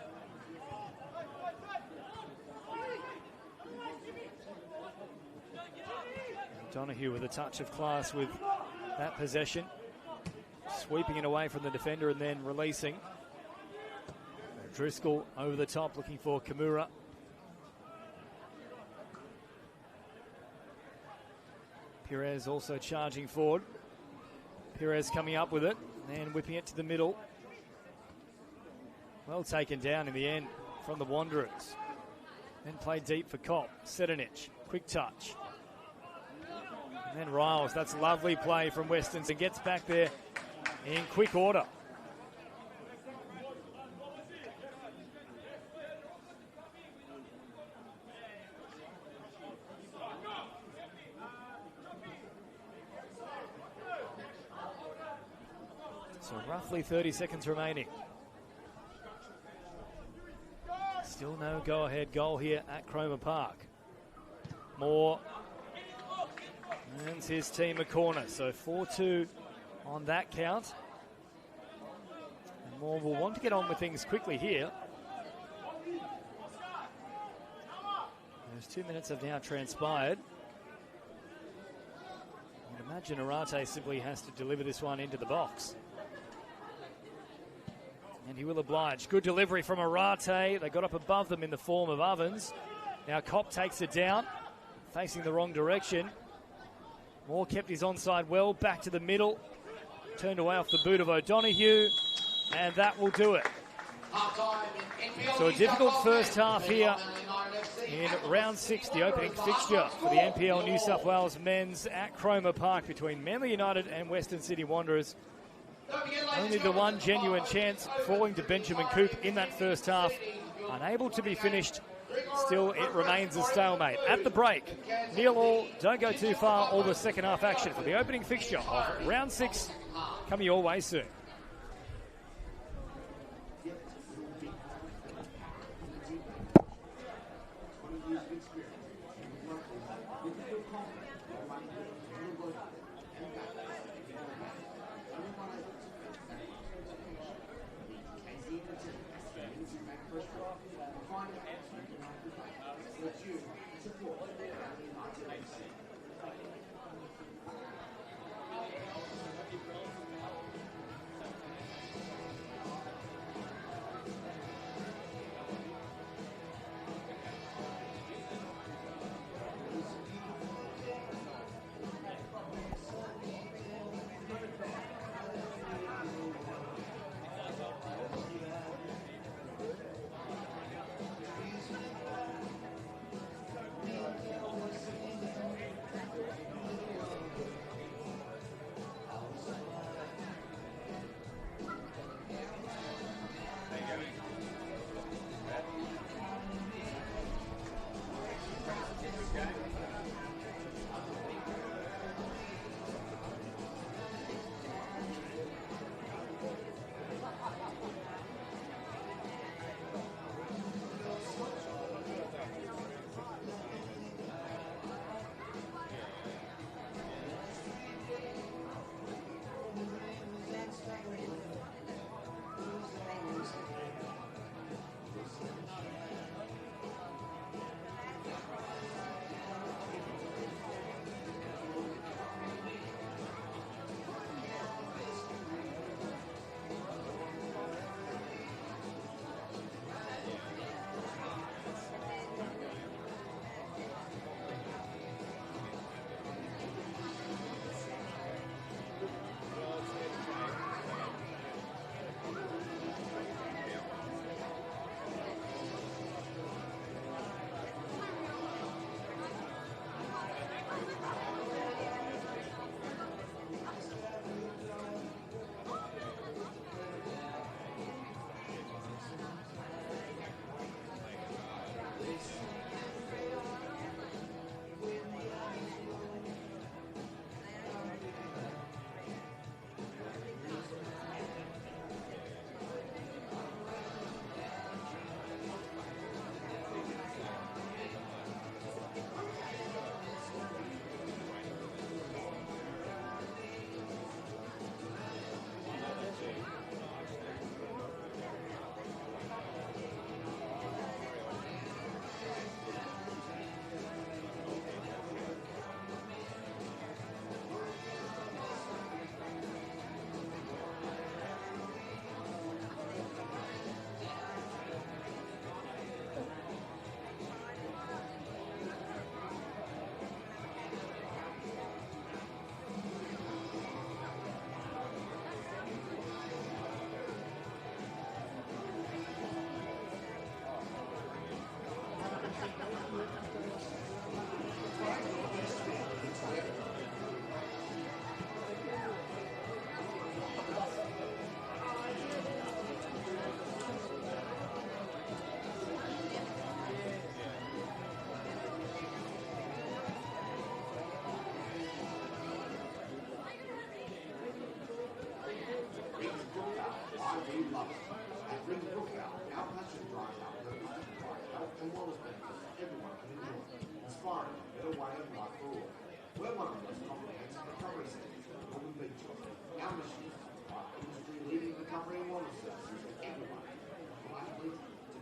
O'Donoghue with a touch of class with that possession. Sweeping it away from the defender and then releasing. Driscoll over the top looking for Kimura. Perez also charging forward. Perez coming up with it. And whipping it to the middle. Well taken down in the end from the Wanderers. Then played deep for Kopp. Setonich, quick touch. And then Riles, that's lovely play from Westons and gets back there in quick order. So roughly 30 seconds remaining. Still no go-ahead goal here at Cromer Park. Moore earns his team a corner, so 4-2 on that count. And Moore will want to get on with things quickly here. Those 2 minutes have now transpired. I'd imagine Arate simply has to deliver this one into the box. And he will oblige. Good delivery from Arate. They got up above them in the form of Ovens. Now Kopp takes it down, facing the wrong direction. Moore kept his onside well, back to the middle. Turned away off the boot of O'Donoghue, and that will do it. So a difficult first half here in round 6, the opening fixture for the NPL New South Wales men's at Cromer Park between Manly United and Western Sydney Wanderers. Only the one genuine chance falling to Benjamin Coop in that first half. Unable to be finished. Still, it remains a stalemate. At the break, Neil All, don't go too far, all the second half action for the opening fixture of round 6 coming your way soon.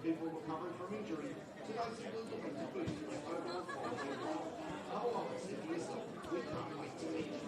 People recovering from injury to those who are looking to boost their overall quality of life. Come along and see for yourself. We can't wait to meet you.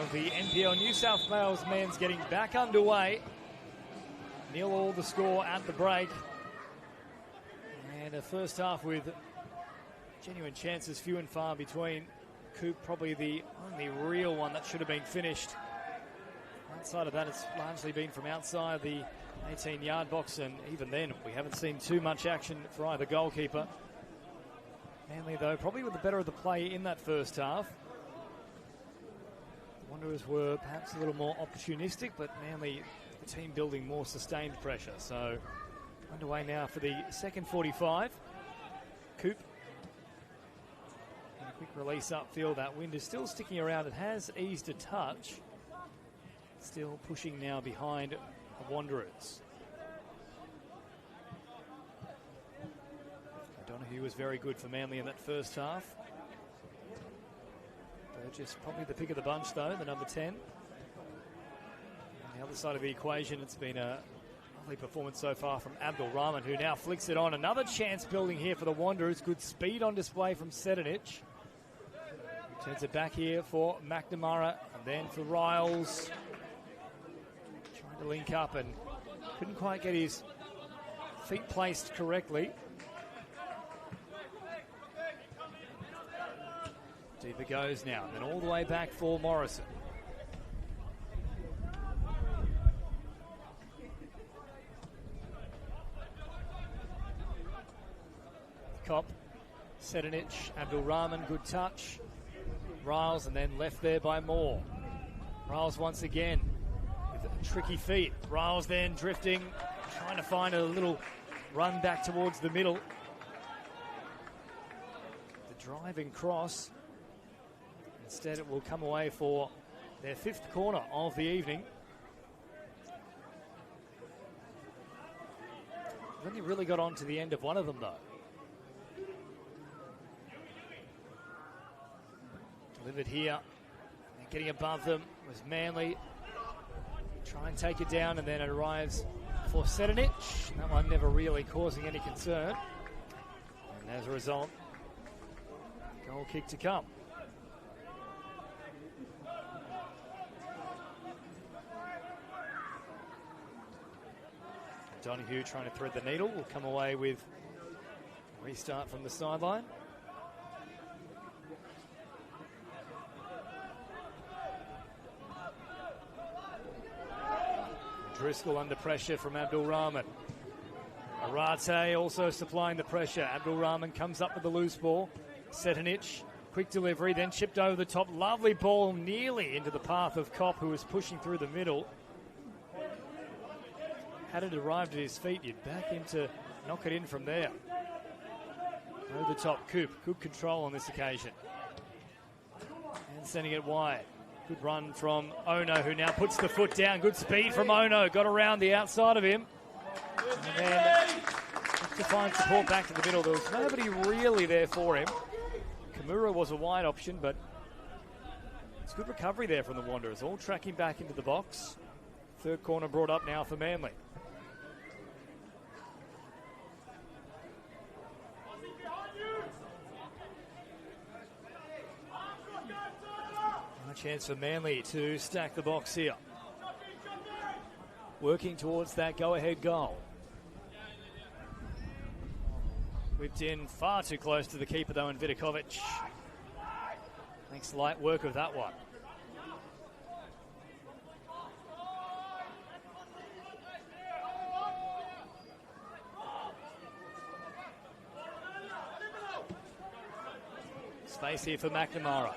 The NPL New South Wales men's getting back underway. 0-0 the score at the break. And a first half with genuine chances few and far between. Coop probably the only real one that should have been finished. Outside of that, it's largely been from outside the 18-yard box, and even then we haven't seen too much action for either goalkeeper. Manly, though, probably with the better of the play in that first half. The Wanderers were perhaps a little more opportunistic, but Manly, the team building more sustained pressure. So underway now for the second 45. Coop. And a quick release upfield. That wind is still sticking around. It has eased a touch. Still pushing now behind the Wanderers. O'Donoghue was very good for Manly in that first half. Burgess probably the pick of the bunch, though, the number 10. On the other side of the equation, it's been a lovely performance so far from Abdul Rahman, who now flicks it on. Another chance building here for the Wanderers. Good speed on display from Sedinich. Turns it back here for McNamara, and then for Riles. Trying to link up and couldn't quite get his feet placed correctly. Deeper goes now, and then all the way back for Morrison. Cop, Sedinich, Abdul Rahman, good touch. Riles, and then left there by Moore. Riles once again with tricky feet. Riles then drifting, trying to find a little run back towards the middle. The driving cross. Instead, it will come away for their fifth corner of the evening. Then he really got on to the end of one of them, though. Delivered here. And getting above them was Manly. Try and take it down, and then it arrives for Sedinich. That one never really causing any concern. And as a result, goal kick to come. O'Donoghue trying to thread the needle. Will come away with a restart from the sideline. Driscoll under pressure from Abdul Rahman. Arate also supplying the pressure. Abdul Rahman comes up with the loose ball. Sedinich, quick delivery, then chipped over the top. Lovely ball nearly into the path of Kopp, who was pushing through the middle. Had it arrived at his feet, you'd back him to knock it in from there. Over the top, Coop. Good control on this occasion. And sending it wide. Good run from Ono, who now puts the foot down. Good speed from Ono. Got around the outside of him. And then to find support back to the middle. There was nobody really there for him. Kimura was a wide option, but it's good recovery there from the Wanderers. All tracking back into the box. Third corner brought up now for Manly. A chance for Manly to stack the box here. Working towards that go-ahead goal. Whipped in far too close to the keeper, though, and Vidakovic makes light work of that one. Space here for McNamara.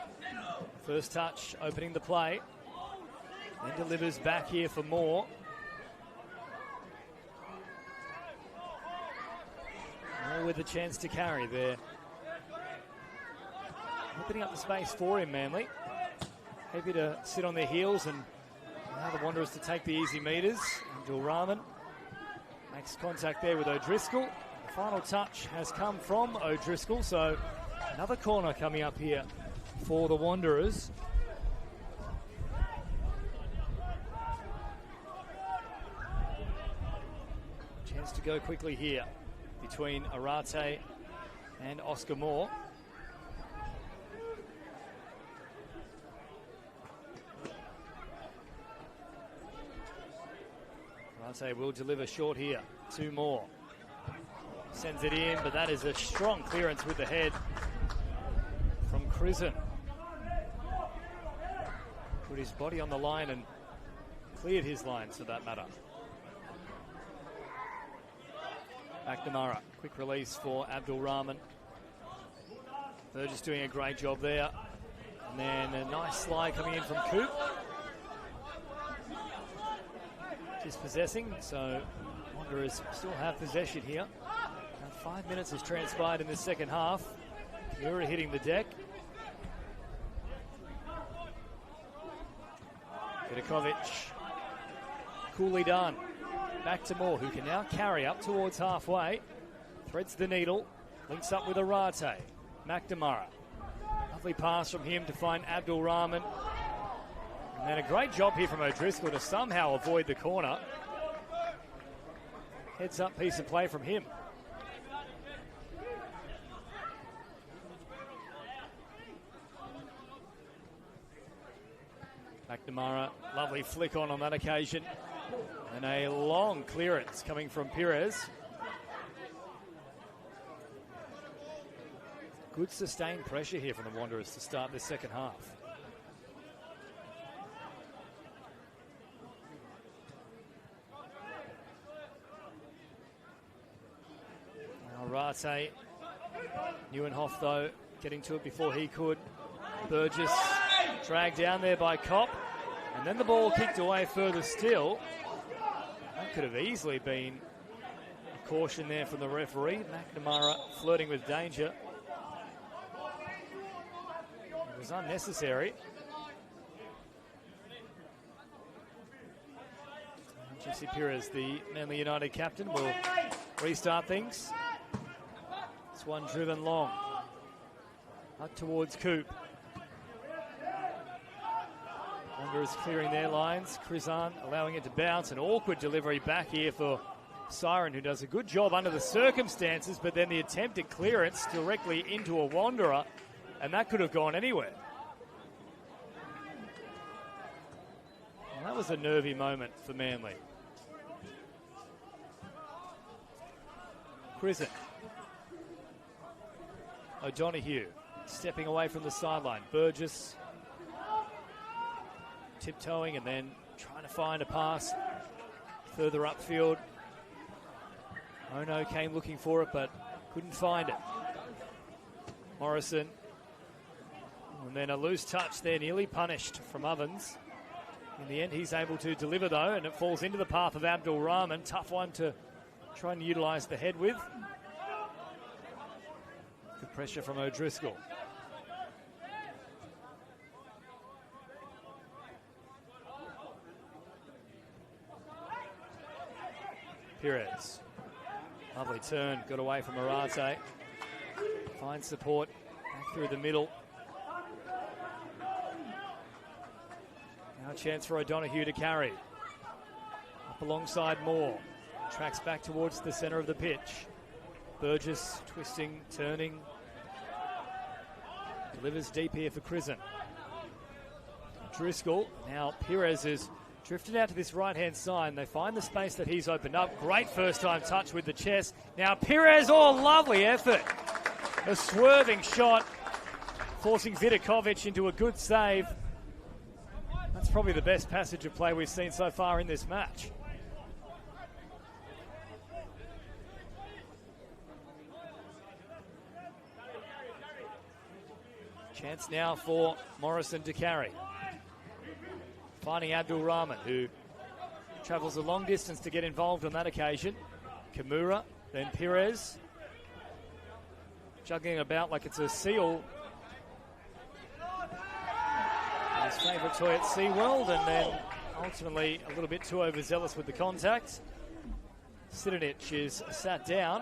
First touch, opening the play. Then delivers back here for Moore. Moore with a chance to carry there. Opening up the space for him, Manly. Happy to sit on their heels and allow the Wanderers to take the easy metres. Abdul Rahman makes contact there with O'Driscoll. The final touch has come from O'Driscoll, so another corner coming up here for the Wanderers. Chance to go quickly here between Arate and Oscar Moore. Rate will deliver short here. 2 more. Sends it in, but that is a strong clearance with the head from Crizzen. Put his body on the line and cleared his lines for that matter. McNamara, quick release for Abdul Rahman. Burgess doing a great job there. And then a nice slide coming in from Coop. Dispossessing, so Wanderers still have possession here. About 5 minutes has transpired in the second half. Kimura hitting the deck. Vidakovic, coolly done. Back to Moore, who can now carry up towards halfway. Threads the needle, links up with Arate. McNamara. Lovely pass from him to find Abdul Rahman. And then a great job here from O'Driscoll to somehow avoid the corner. Heads up piece of play from him. McNamara, lovely flick on that occasion. And a long clearance coming from Perez. Good sustained pressure here from the Wanderers to start this second half. Arate, Neuenhoff though, getting to it before he could. Burgess dragged down there by Kopp. And then the ball kicked away further still. That could have easily been a caution there from the referee. McNamara flirting with danger. It was unnecessary. Jesse Perez, the Manly United captain, will restart things. This one driven long. Up towards Coop. Wanderers clearing their lines. Crizzen allowing it to bounce. An awkward delivery back here for Siren, who does a good job under the circumstances, but then the attempted clearance directly into a Wanderer, and that could have gone anywhere. Well, that was a nervy moment for Manly. Crizzen. O'Donoghue stepping away from the sideline. Burgess tiptoeing and then trying to find a pass further upfield. Ono came looking for it but couldn't find it. Morrison. And then a loose touch there, nearly punished from Ovens. In the end, he's able to deliver though, and it falls into the path of Abdul Rahman. Tough one to try and utilise the head with. Good pressure from O'Driscoll. Perez. Lovely turn, got away from Arate. Finds support back through the middle. Now a chance for O'Donoghue to carry. Up alongside Moore. Tracks back towards the centre of the pitch. Burgess twisting, turning. Delivers deep here for Crizzen. Driscoll. Now Perez is drifted out to this right-hand side. They find the space that he's opened up. Great first-time touch with the chest. Now Perez, lovely effort. A swerving shot, forcing Vidakovic into a good save. That's probably the best passage of play we've seen so far in this match. Chance now for Morrison to carry. Finding Abdul Rahman, who travels a long distance to get involved on that occasion. Kimura, then Perez. Juggling about like it's a seal. His favourite toy at SeaWorld, and then ultimately a little bit too overzealous with the contact. Sidonic is sat down.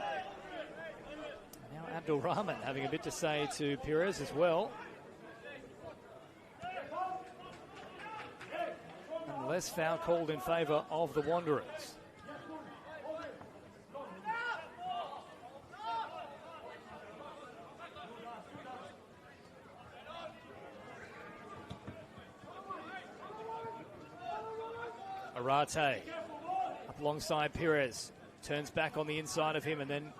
Now Abdul Rahman having a bit to say to Perez as well. Less foul called in favour of the Wanderers. Arate up alongside Perez. Turns back on the inside of him and then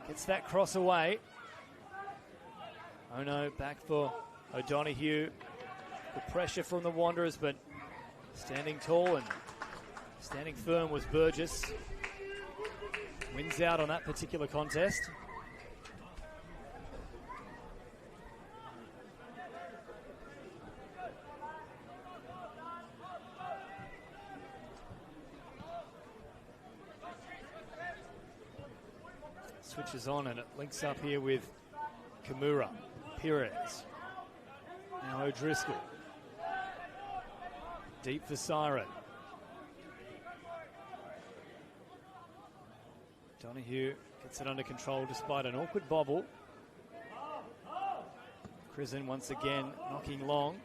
gets that cross away. Ono back for O'Donoghue. The pressure from the Wanderers, but standing tall and standing firm was Burgess. Wins out on that particular contest. Switches on and it links up here with Kimura, Perez. Now O'Driscoll. Deep for Siren. Donoghue gets it under control despite an awkward bobble. Crizen once again knocking long.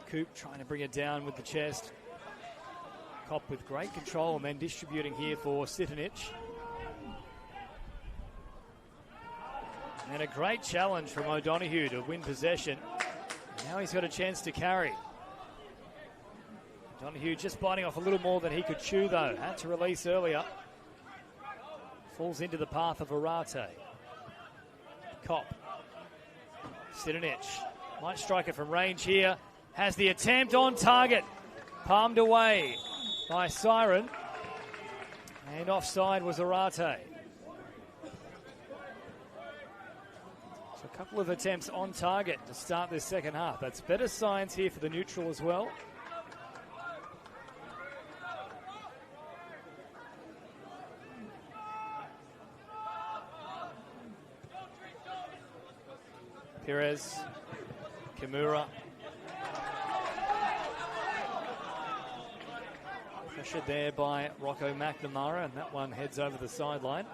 Coop trying to bring it down with the chest. Cop with great control and then distributing here for Sitanic. And a great challenge from O'Donoghue to win possession. Now he's got a chance to carry. O'Donoghue just biting off a little more than he could chew though. Had to release earlier. Falls into the path of Arate. Cop. Sitanic might strike it from range here. Has the attempt on target. Palmed away by Siren. And offside was Arate. A couple of attempts on target to start this second half. That's better signs here for the neutral as well. Perez, Kimura. Pressured there by Rocco McNamara, and that one heads over the sideline.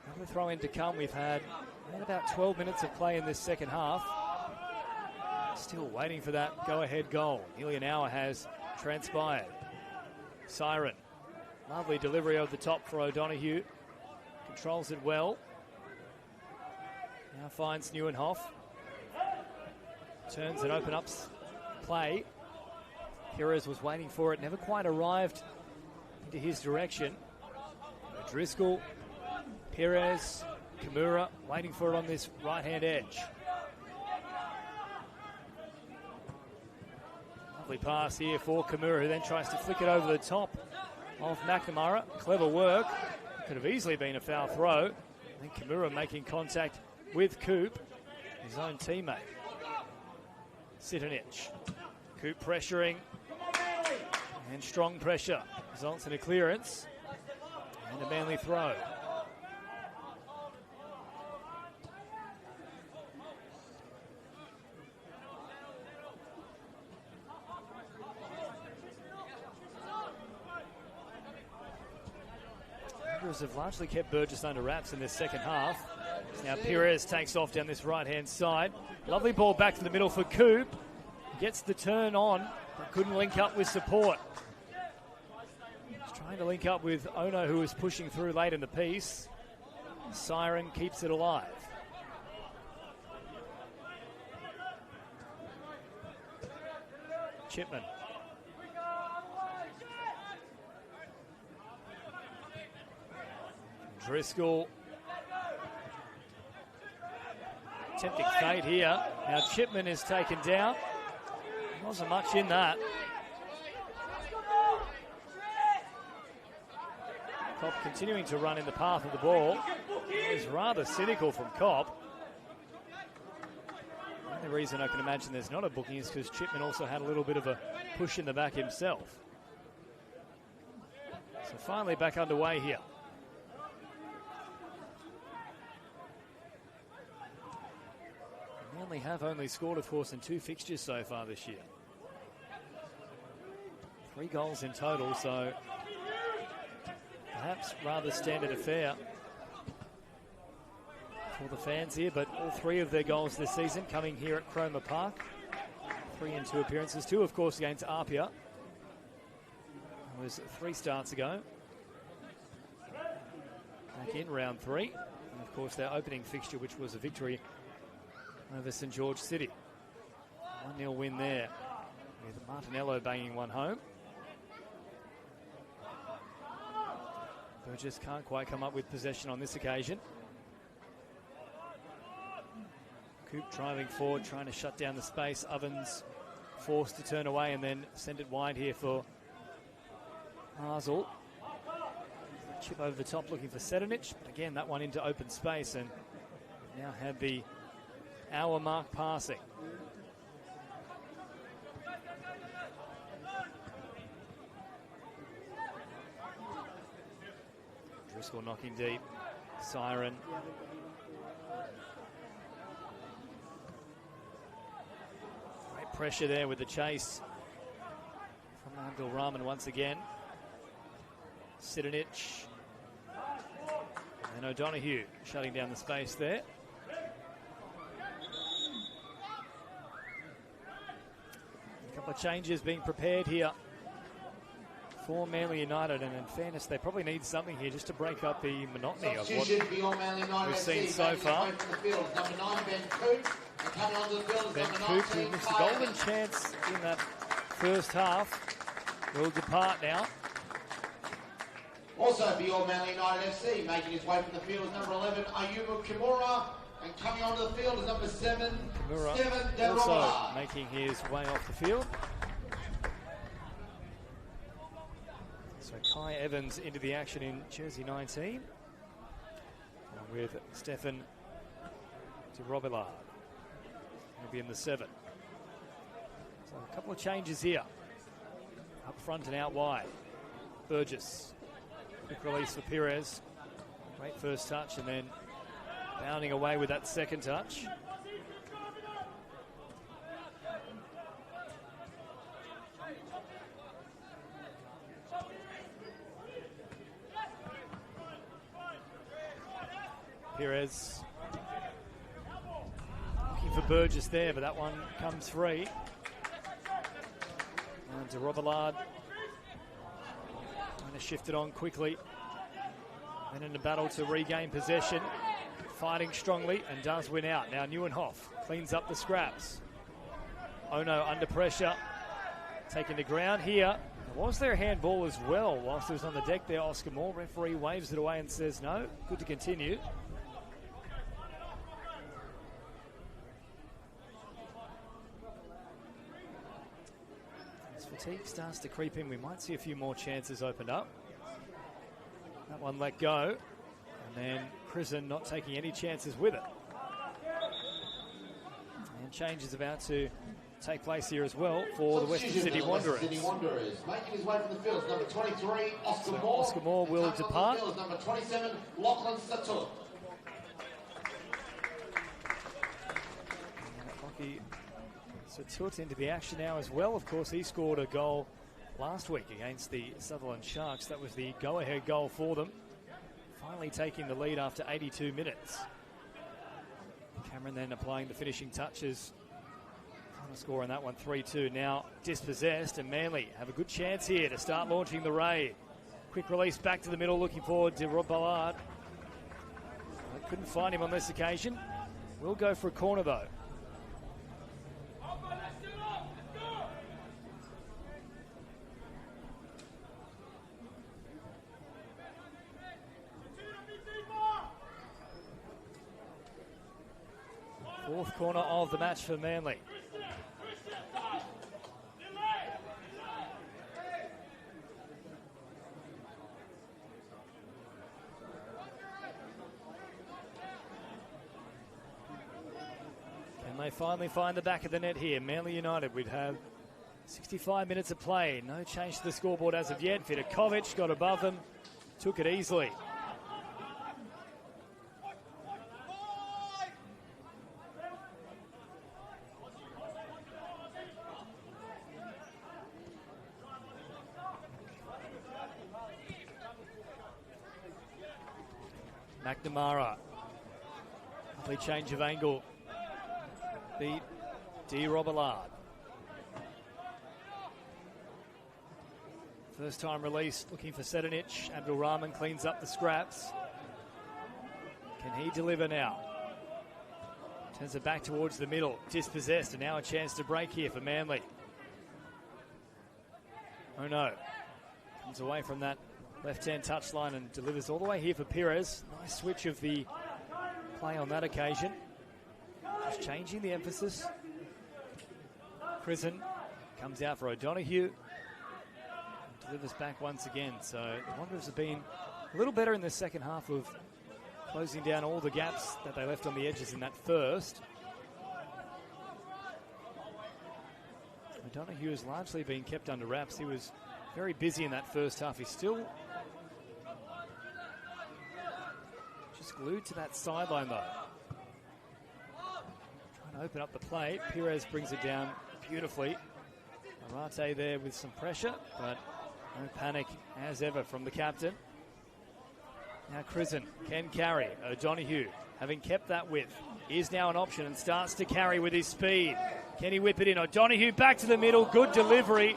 Another throw in to come. We've had about 12 minutes of play in this second half. Still waiting for that go-ahead goal. Nearly an hour has transpired. Siren. Lovely delivery over the top for O'Donoghue. Controls it well. Now finds Neuenhoff. Turns and opens up play. Perez was waiting for it. Never quite arrived into his direction. Driscoll. Perez. Kimura waiting for it on this right-hand edge. Lovely pass here for Kimura, who then tries to flick it over the top of McNamara. Clever work. Could have easily been a foul throw. I think Kimura making contact with Coop, his own teammate. Sitanic. Coop pressuring. And strong pressure. Results in a clearance. And a Manly throw. Have largely kept Burgess under wraps in this second half. Now Perez takes off down this right-hand side. Lovely ball back to the middle for Coop. Gets the turn on, but couldn't link up with support. He's trying to link up with Ono, who was pushing through late in the piece. Siren keeps it alive. Chipman. Driscoll. Tempting fate here. Now Chipman is taken down. Wasn't much in that. Cobb continuing to run in the path of the ball. It was rather cynical from Cobb. The only reason I can imagine there's not a booking is because Chipman also had a little bit of a push in the back himself. So finally back underway here. Manly have only scored, of course, in 2 fixtures so far this year. 3 goals in total, so perhaps rather standard affair for the fans here, but all 3 of their goals this season coming here at Cromer Park. 3 in 2 appearances, 2 of course against Apia. It was 3 starts ago. Back in round 3. And of course their opening fixture, which was a victory over St George City. 1-0 win there, with Martinello banging one home. Burgess can't quite come up with possession on this occasion. Coop driving forward, trying to shut down the space. Ovens forced to turn away and then send it wide here for Hazel. Chip over the top looking for Sedanic, but again that one into open space, and now had the hour mark passing. Driscoll knocking deep. Siren. Great pressure there with the chase from Abdul Rahman once again. Sidanic. And O'Donoghue shutting down the space there. A couple of changes being prepared here for Manly United, and in fairness, they probably need something here just to break up the monotony of what we've seen so far. Ben Coop, who missed a golden chance in that first half, will depart now. Also for your Manly United FC, making his way from the field is number 11, Ayumu Kimura, and coming onto the field is number 7, Kimura, also making his way off the field. So Kai Evans into the action in jersey 19, with Stefan de Robillard. He'll be in the 7. So a couple of changes here, up front and out wide. Burgess. Quick release for Perez. Great first touch and then bounding away with that second touch. Perez looking for Burgess there, but that one comes free. And de Robillard shift it on quickly, and in the battle to regain possession, fighting strongly and does win out. Now Neuenhoff cleans up the scraps. Ono under pressure, taking the ground here. Was there a handball as well whilst it was on the deck there? Oscar Moore, referee waves it away and says no. Good to continue. Fatigue starts to creep in. We might see a few more chances opened up. That one let go. And then Prison not taking any chances with it. And change is about to take place here as well for the Western Sydney Wanderers. Making his way from the field, number 23, Oscar Moore. Oscar Moore will depart. Field, number 27, Lachlan Satur. Satut into the action now as well. Of course, he scored a goal last week against the Sutherland Sharks. That was the go-ahead goal for them. Finally taking the lead after 82 minutes. Cameron then applying the finishing touches. Final score on that one, 3-2. Now dispossessed, and Manly have a good chance here to start launching the raid. Quick release back to the middle, looking forward to Rob Ballard. I couldn't find him on this occasion. We'll go for a corner though. Fourth corner of the match for Manly. Can they finally find the back of the net here? Manly United would have 65 minutes of play. No change to the scoreboard as of yet. Vidakovic got above them, took it easily. McNamara, lovely change of angle, beat de Robillard. First time release, looking for Sedanic. Abdul Rahman cleans up the scraps. Can he deliver now? Turns it back towards the middle, dispossessed, and now a chance to break here for Manly. Oh no, comes away from that left-hand touchline and delivers all the way here for Perez. Nice switch of the play on that occasion. Just changing the emphasis. Prison comes out for O'Donoghue. Delivers back once again. So the Wanderers have been a little better in the second half of closing down all the gaps that they left on the edges in that first. O'Donoghue has largely been kept under wraps. He was very busy in that first half. He's still just glued to that sideline though. Trying to open up the play. Perez brings it down beautifully. Arate there with some pressure, but no panic as ever from the captain. Now Crisen can carry. O'Donoghue, having kept that width, is now an option and starts to carry with his speed. Can he whip it in? O'Donoghue back to the middle. Good delivery.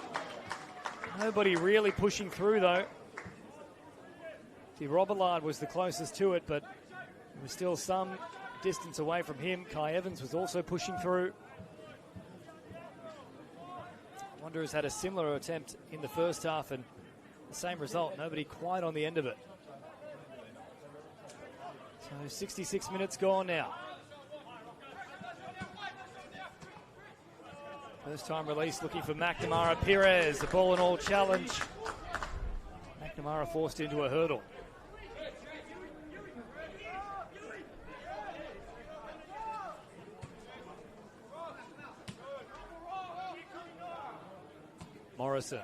Nobody really pushing through though. Robillard was the closest to it, but it was still some distance away from him. Kai Evans was also pushing through. Wanderers had a similar attempt in the first half and the same result. Nobody quite on the end of it. So 66 minutes gone now. First time release looking for McNamara. Perez, the ball and all challenge. McNamara forced into a hurdle. Morrison.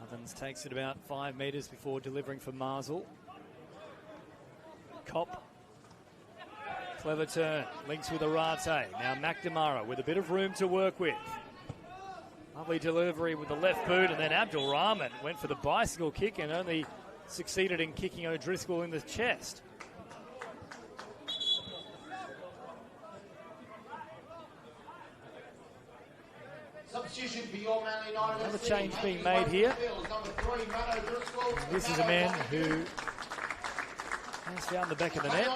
Evans takes it about 5 metres before delivering for Marsel. Kopp. Clever turn. Links with Arate. Now McNamara with a bit of room to work with. Lovely delivery with the left boot, and then Abdul Rahman went for the bicycle kick and only succeeded in kicking O'Driscoll in the chest. Substitution for your Man United. Another change being made here. This is a man who has found the back of the net.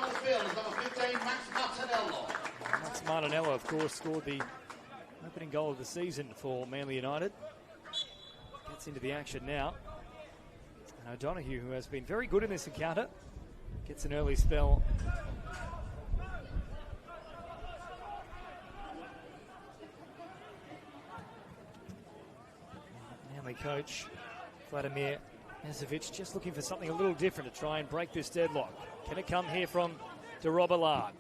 Max Martinello, of course, scored the opening goal of the season for Manly United. Gets into the action now. And O'Donoghue, who has been very good in this encounter, gets an early spell. Manly coach Vladimir Nezovic just looking for something a little different to try and break this deadlock. Can it come here from de Robillard?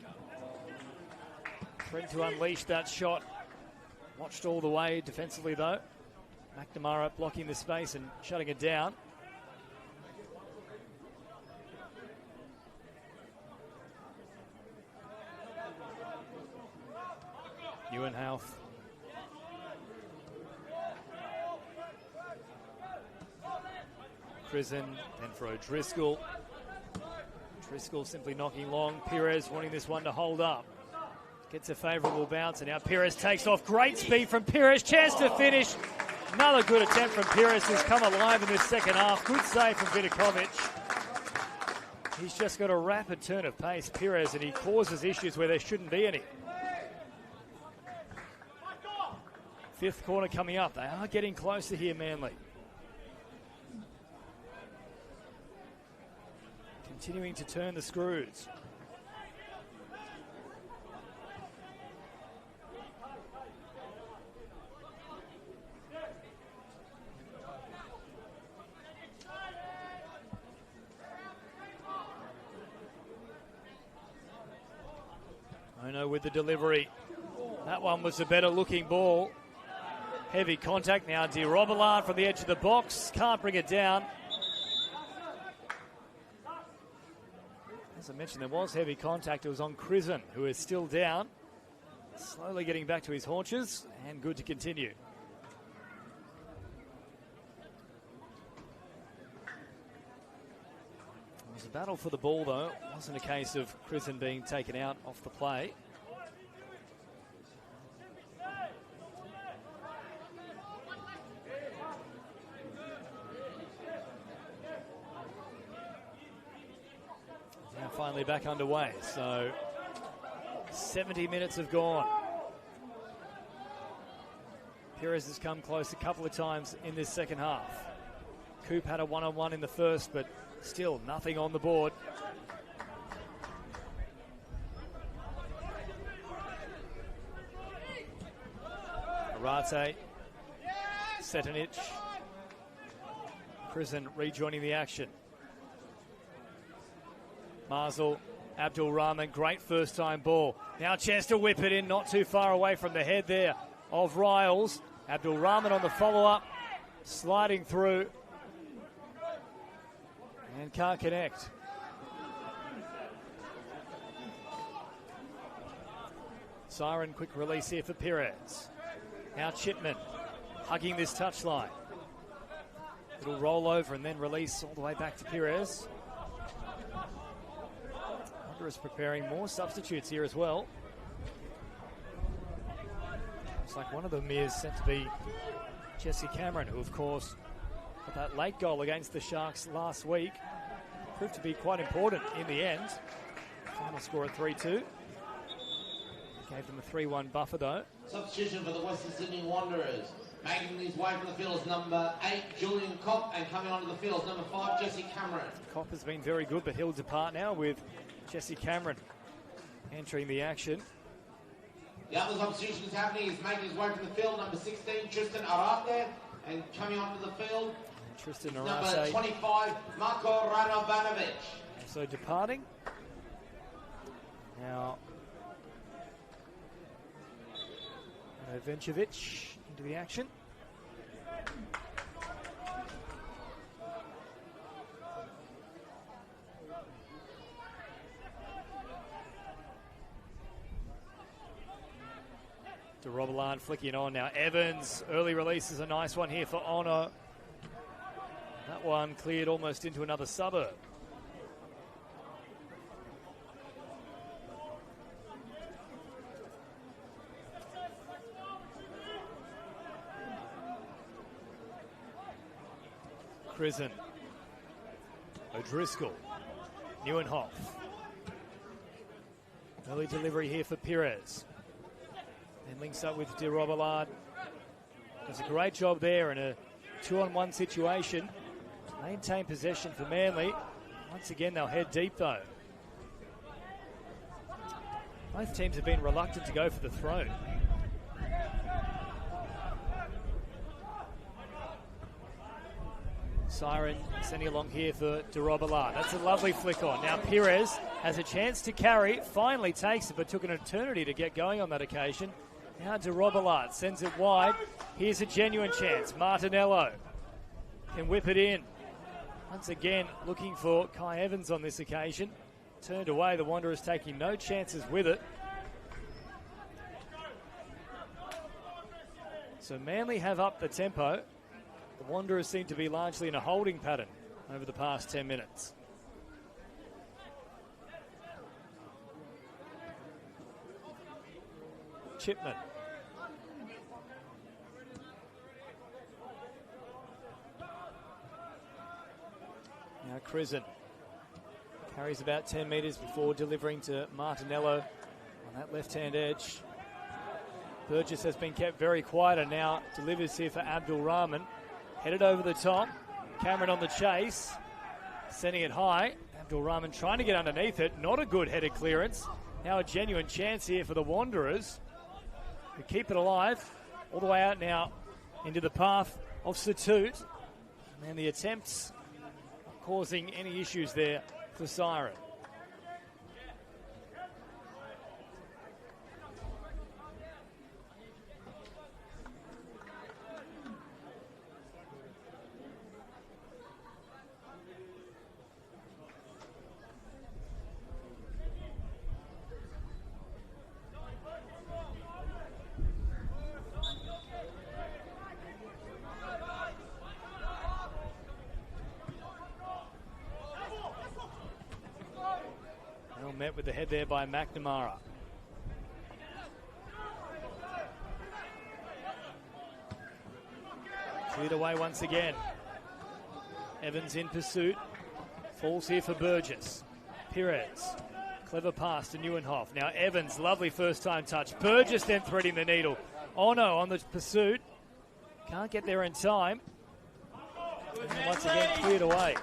Trying to unleash that shot. Watched all the way defensively though. McNamara blocking the space and shutting it down. Nieuwenhof. Prison, then for O'Driscoll. Driscoll simply knocking long. Perez wanting this one to hold up. Gets a favourable bounce, and now Perez takes off. Great speed from Perez. Chance to finish. Another good attempt from Perez, who's come alive in this second half. Good save from Vidakovic. He's just got a rapid turn of pace, Perez, and he causes issues where there shouldn't be any. Fifth corner coming up. They are getting closer here, Manly. Continuing to turn the screws. Ono with the delivery. That one was a better looking ball. Heavy contact now. de Robillard from the edge of the box. Can't bring it down. As I mentioned, there was heavy contact. It was on Crisen, who is still down. Slowly getting back to his haunches, and good to continue. It was a battle for the ball, though. It wasn't a case of Crisen being taken out off the play. Finally back underway, so 70 minutes have gone. Perez has come close a couple of times in this second half. Coop had a one-on-one in the first, but still nothing on the board. Arate, Setanic, Prison rejoining the action. Mazel, Abdul Rahman, great first time ball. Now a chance to whip it in, not too far away from the head there of Riles. Abdul Rahman on the follow-up, sliding through and can't connect. Siren, quick release here for Perez. Now Chipman hugging this touchline. It'll roll over and then release all the way back to Perez. Wanderers preparing more substitutes here as well. Looks like one of them is set to be Jesse Cameron, who of course got that late goal against the Sharks last week. Proved to be quite important in the end. Final score at 3-2. Gave them a 3-1 buffer though. Substitution for the Western Sydney Wanderers. Making his way from the field is number 8, Julian Kopp, and coming onto the field is number 5, Jesse Cameron. Kopp has been very good, but he'll depart now with Jesse Cameron entering the action. The other substitution is happening. He's making his way from the field, number 16, Tristan Arate, and coming onto the field, Tristan Arate. Number 25, Marko Radovanovic. So departing. Now, Vencevic into the action. De Robelan flicking on now. Evans, early release is a nice one here for Ono. That one cleared almost into another suburb. Prison, O'Driscoll, Neuenhoff. Early delivery here for Perez. Then links up with De Robelan. Does a great job there in a 2-on-1 situation. Maintain possession for Manly. Once again, they'll head deep though. Both teams have been reluctant to go for the throw. Siren sending along here for De Robelan. That's a lovely flick on. Now Perez has a chance to carry, finally takes it, but took an eternity to get going on that occasion. Now De Robelan sends it wide. Here's a genuine chance. Martinello can whip it in. Once again, looking for Kai Evans on this occasion. Turned away, the Wanderers taking no chances with it. So Manly have upped the tempo. The Wanderers seem to be largely in a holding pattern over the past 10 minutes. Chipman. Now Prison carries about 10 metres before delivering to Martinello on that left-hand edge. Burgess has been kept very quiet and now delivers here for Abdul Rahman. Headed over the top. Cameron on the chase. Sending it high. Abdul Rahman trying to get underneath it. Not a good headed clearance. Now a genuine chance here for the Wanderers, who keep it alive. All the way out now into the path of Satut. And the attempts causing any issues there for Siren. Met with the head there by McNamara. Cleared away once again. Evans in pursuit. Falls here for Burgess. Perez. Clever pass to Neuenhoff. Now Evans, lovely first time touch. Burgess then threading the needle. Ono on the pursuit. Can't get there in time. And once again, cleared away.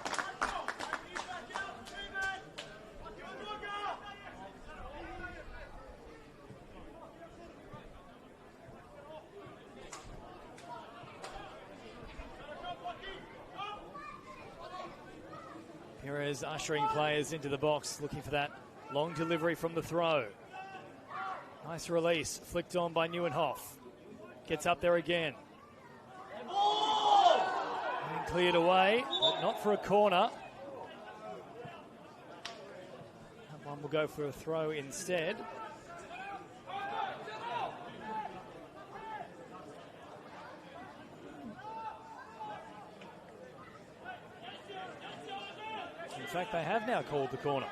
Perez ushering players into the box, looking for that long delivery from the throw. Nice release, flicked on by Neuenhoff. Gets up there again. And cleared away, but not for a corner. That one will go for a throw instead. In fact, they have now called the corner.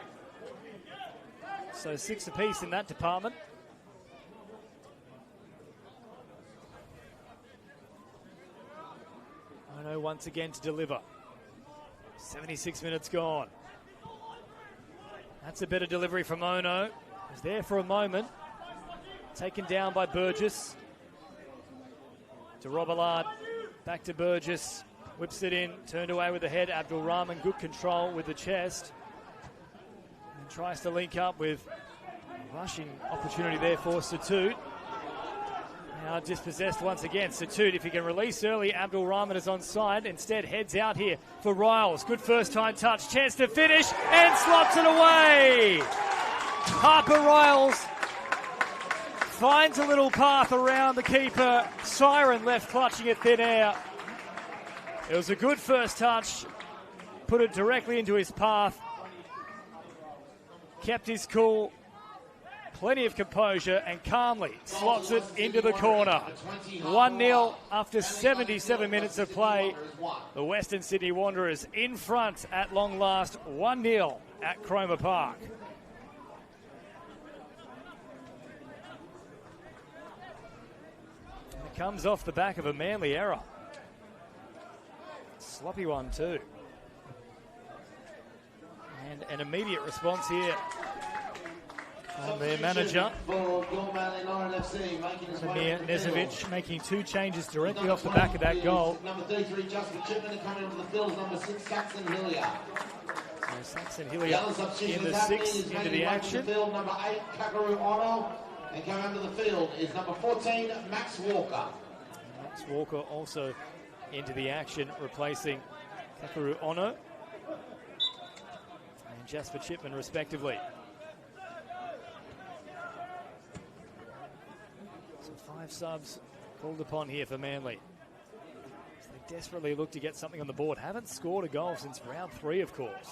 So 6 apiece in that department. Ono once again to deliver. 76 minutes gone. That's a better delivery from Ono. He's there for a moment. Taken down by Burgess. To Robillard. Back to Burgess. Whips it in. Turned away with the head. Abdul Rahman, good control with the chest. And tries to link up with a rushing opportunity there for Satut. Now dispossessed once again. Satut, if he can release early, Abdul Rahman is onside. Instead, heads out here for Riles. Good first time touch. Chance to finish and slots it away. Harper Riles finds a little path around the keeper. Siren left clutching at thin air. It was a good first touch. Put it directly into his path. Kept his cool. Plenty of composure and calmly slots it into the corner. 1-0 after 77 minutes of play. The Western Sydney Wanderers in front at long last. 1-0 at Cromer Park. And it comes off the back of a Manly error. Sloppy one too. And an immediate response here from their manager, Vladimir Nezovic, making 2 changes directly off the back of that goal. Number 33, Justin Chipman, and coming onto the field is number 6, Saxon Hillier. So Saxon Hillier in the 6 into the action. Number 8, Kakaru Ono, and coming onto the field is number 14, Max Walker. Max Walker also into the action, replacing Kakaru Ono and Jasper Chipman respectively. So 5 subs called upon here for Manly. So they desperately look to get something on the board. Haven't scored a goal since round 3, of course.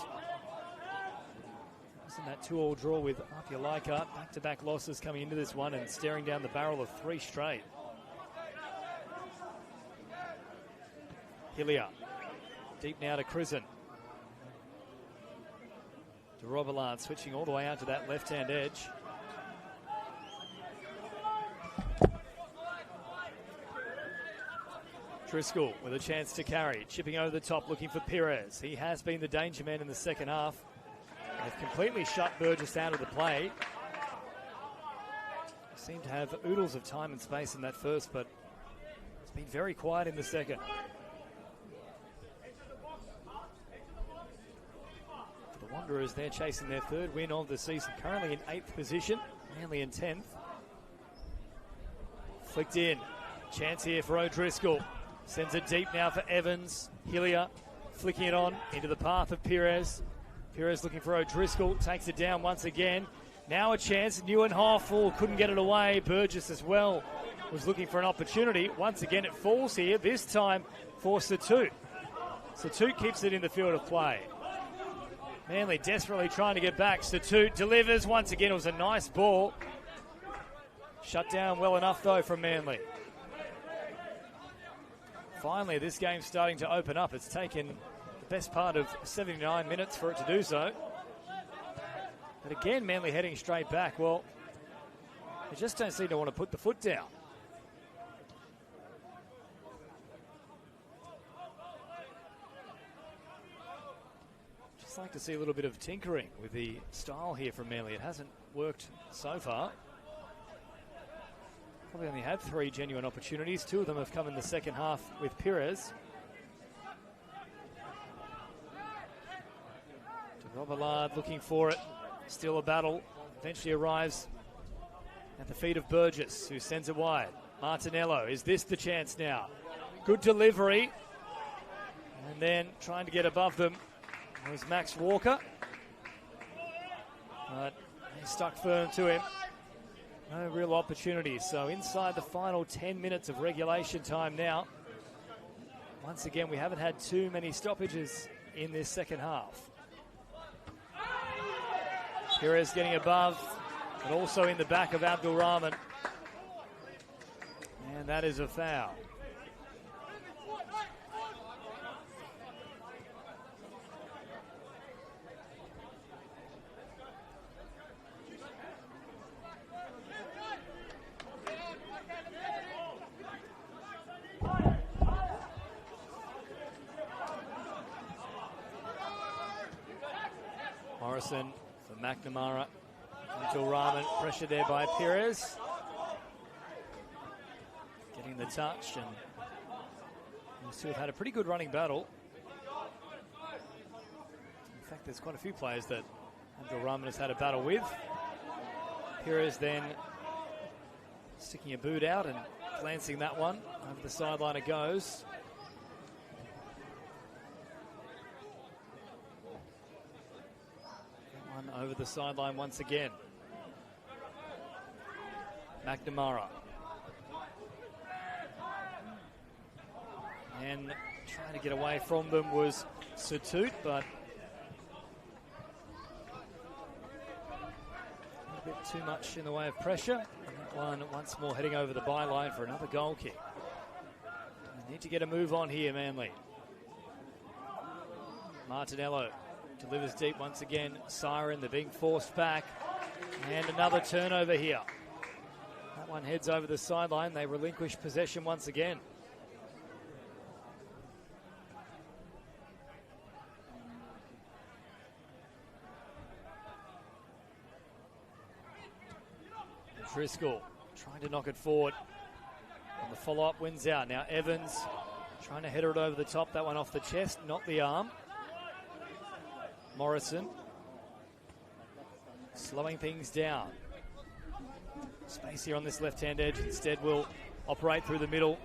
Wasn't that 2-2 draw with Apia Leichhardt. Back-to-back losses coming into this one and staring down the barrel of 3 straight. Hillier, deep now to Crisen. To Robillard, switching all the way out to that left-hand edge. Driscoll with a chance to carry, chipping over the top, looking for Perez. He has been the danger man in the second half. They've completely shut Burgess out of the play. Seemed to have oodles of time and space in that first, but it's been very quiet in the second. The Wanderers, they're chasing their 3rd win of the season, currently in 8th position, Manly in 10th. Flicked in, chance here for O'Driscoll. Sends it deep now for Evans. Hillier flicking it on into the path of Perez. Perez looking for O'Driscoll, takes it down once again. Now a chance, Neuenhoff couldn't get it away. Burgess as well was looking for an opportunity. Once again it falls here, this time for Satut. Satut keeps it in the field of play. Manly desperately trying to get back. Satut delivers. Once again, it was a nice ball. Shut down well enough, though, from Manly. Finally, this game's starting to open up. It's taken the best part of 79 minutes for it to do so. But again, Manly heading straight back. Well, they just don't seem to want to put the foot down. Like to see a little bit of tinkering with the style here from Manly. It hasn't worked so far. Probably only had 3 genuine opportunities. 2 of them have come in the second half with Pires. Robillard looking for it. Still a battle. Eventually arrives at the feet of Burgess, who sends it wide. Martinello, is this the chance now? Good delivery. And then trying to get above them was Max Walker. But he stuck firm to him. No real opportunities. So inside the final 10 minutes of regulation time now. Once again, we haven't had too many stoppages in this second half. Pires getting above, but also in the back of Abdul Rahman. And that is a foul. Morrison for McNamara. Abdul Rahman, pressure there by Pires. Getting the touch, and these two have had a pretty good running battle. In fact, there's quite a few players that Abdul Rahman has had a battle with. Pires then sticking a boot out and glancing that one. Over the sideline it goes. One over the sideline once again. McNamara. And trying to get away from them was Satut, but a bit too much in the way of pressure. And that one once more heading over the byline for another goal kick. They need to get a move on here, Manly. Martinello delivers deep once again. Siren, they're being forced back. And another turnover here. That one heads over the sideline. They relinquish possession once again. Driscoll trying to knock it forward. And the follow-up wins out. Now Evans trying to header it over the top. That one off the chest, not the arm. Morrison slowing things down. Space here on this left-hand edge. Instead will operate through the middle.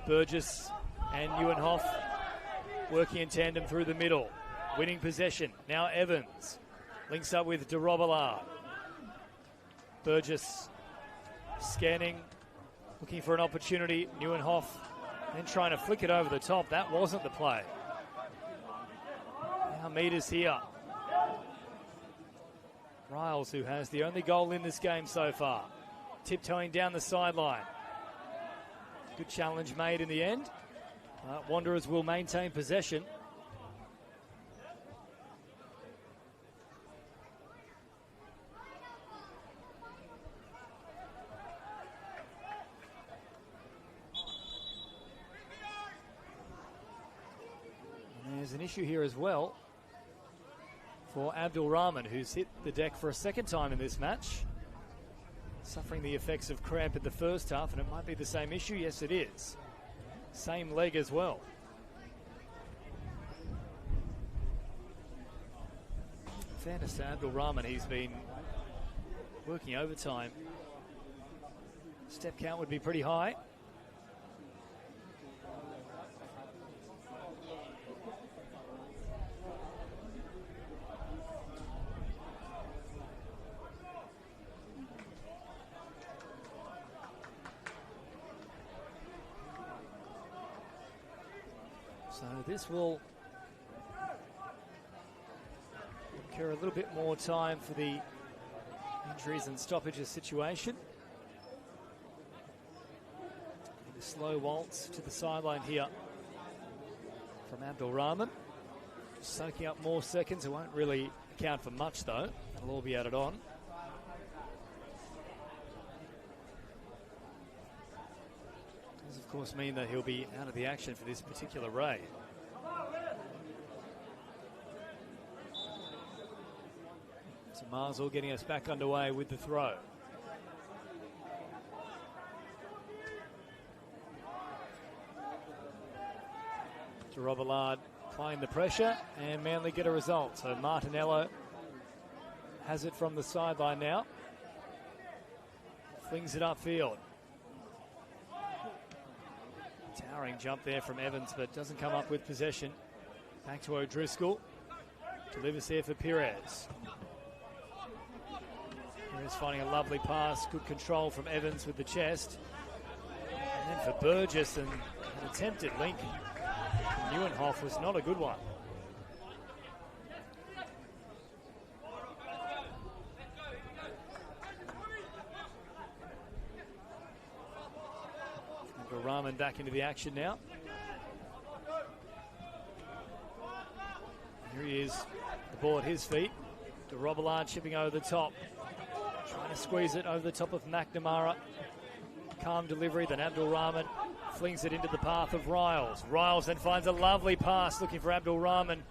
Burgess and Nieuwenhof working in tandem through the middle. Winning possession. Now Evans links up with de Robillard. Burgess scanning, looking for an opportunity. Nieuwenhof then trying to flick it over the top. That wasn't the play. Now Meters here. Riles, who has the only goal in this game so far, tiptoeing down the sideline. Good challenge made in the end. Wanderers will maintain possession. And there's an issue here as well for Abdul Rahman, who's hit the deck for a second time in this match. Suffering the effects of cramp in the first half, and it might be the same issue. Yes, it is. Same leg as well. In fairness to Abdul Rahman, he's been working overtime. Step count would be pretty high. So this will occur a little bit more time for the injuries and stoppages situation. And a slow waltz to the sideline here from Abdul Rahman. Soaking up more seconds. It won't really account for much though. It'll all be added on. Does of course mean that he'll be out of the action for this particular raid. So Marsall getting us back underway with the throw. Robillard applying the pressure, and Manly get a result. So Martinello has it from the sideline now. Flings it upfield. Towering jump there from Evans, but doesn't come up with possession. Back to O'Driscoll. Delivers here for Perez. Perez finding a lovely pass. Good control from Evans with the chest. And then for Burgess, and an attempted link. Neuenhoff was not a good one. Rahman back into the action now. Here he is, the ball at his feet. De Robillard chipping over the top. Trying to squeeze it over the top of McNamara. Calm delivery, then Abdul Rahman flings it into the path of Riles. Riles then finds a lovely pass looking for Abdul Rahman.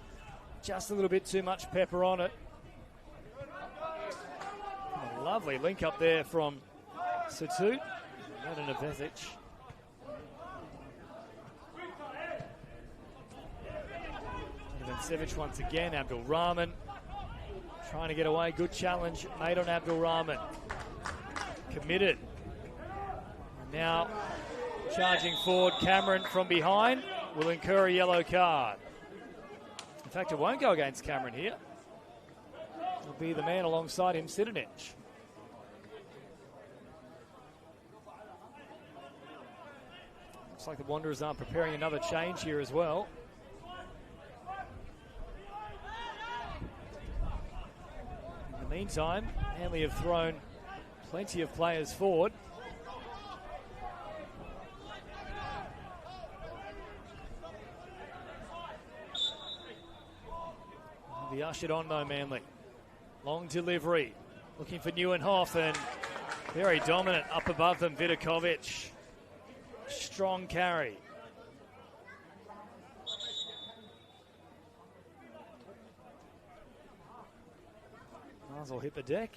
Just a little bit too much pepper on it. A lovely link up there from Satut. And Nevesic. Sevic once again, Abdul Rahman trying to get away. Good challenge made on Abdul Rahman. Committed. And now charging forward, Cameron from behind will incur a yellow card. In fact, it won't go against Cameron here. It'll be the man alongside him, Sidonich. Looks like the Wanderers are preparing another change here as well. Meantime, Manly have thrown plenty of players forward. They'll be ushered on though, Manly. Long delivery, looking for Neuenhoff, and very dominant up above them, Vidakovic. Strong carry. Will hit the deck.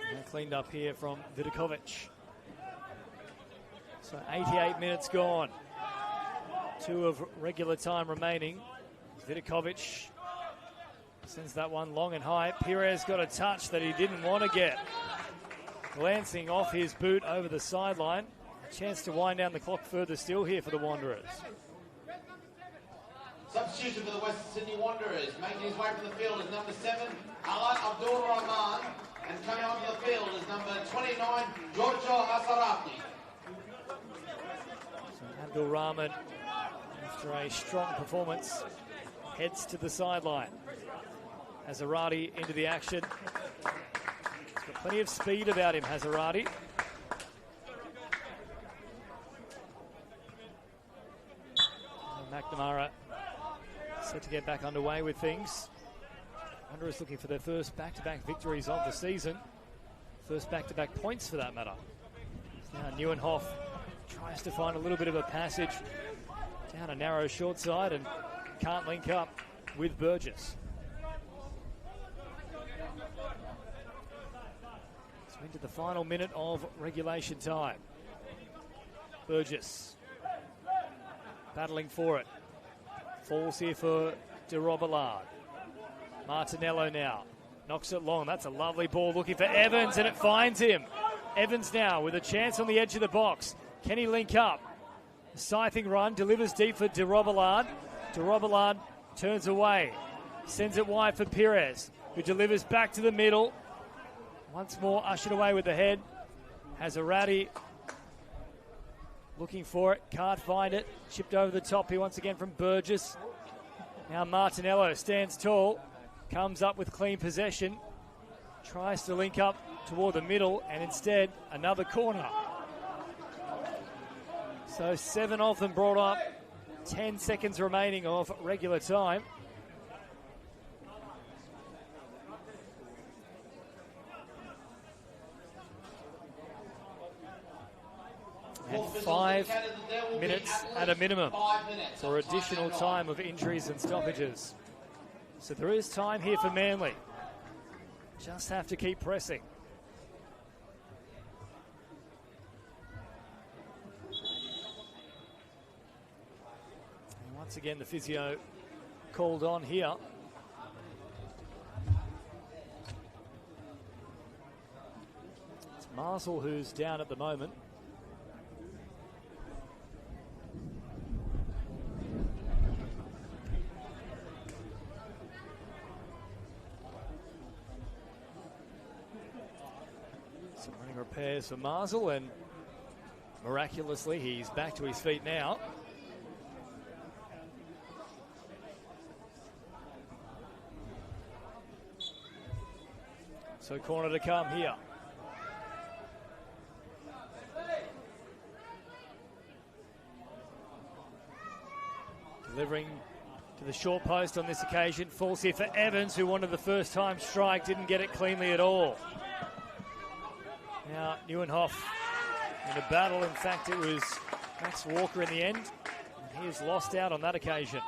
And cleaned up here from Vidakovic. So 88 minutes gone. 2 of regular time remaining. Vidakovic sends that one long and high. Perez got a touch that he didn't want to get. Glancing off his boot over the sideline. A chance to wind down the clock further still here for the Wanderers. Substitution for the Western Sydney Wanderers. Making his way from the field is number 7, Alat Abdul Rahman. And coming onto the field is number 29, Giorgio Hasarati. So Abdul Rahman, after a strong performance, heads to the sideline. Hazarati into the action. He's got plenty of speed about him, Hazarati. McNamara set to get back underway with things. Wanderers looking for their first back-to-back victories of the season. First back-to-back points for that matter. Now Neuenhoff tries to find a little bit of a passage down a narrow short side and can't link up with Burgess. So into the final minute of regulation time. Burgess battling for it. Falls here for de Robillard. Martinello now knocks it long. That's a lovely ball looking for Evans, and it finds him. Evans now with a chance on the edge of the box. Can he link up? Scything run, delivers deep for de Robillard. De Robillard turns away, sends it wide for Perez, who delivers back to the middle. Once more ushered away with the head. Hazarati looking for it, can't find it. Chipped over the top here once again from Burgess. Now Martinello stands tall, comes up with clean possession, tries to link up toward the middle, and instead another corner. So 7 of them brought up, 10 seconds remaining of regular time. And 5 minutes at a minimum for additional time of injuries and stoppages. So there is time here for Manly. Just have to keep pressing. And once again, the physio called on here. It's Marshall who's down at the moment. Some running repairs for Marshall, and miraculously he's back to his feet now. So corner to come here. Delivering to the short post on this occasion. Falls here for Evans, who wanted the first time strike, didn't get it cleanly at all. Now Neuenhoff in a battle. In fact, it was Max Walker in the end. And he is lost out on that occasion.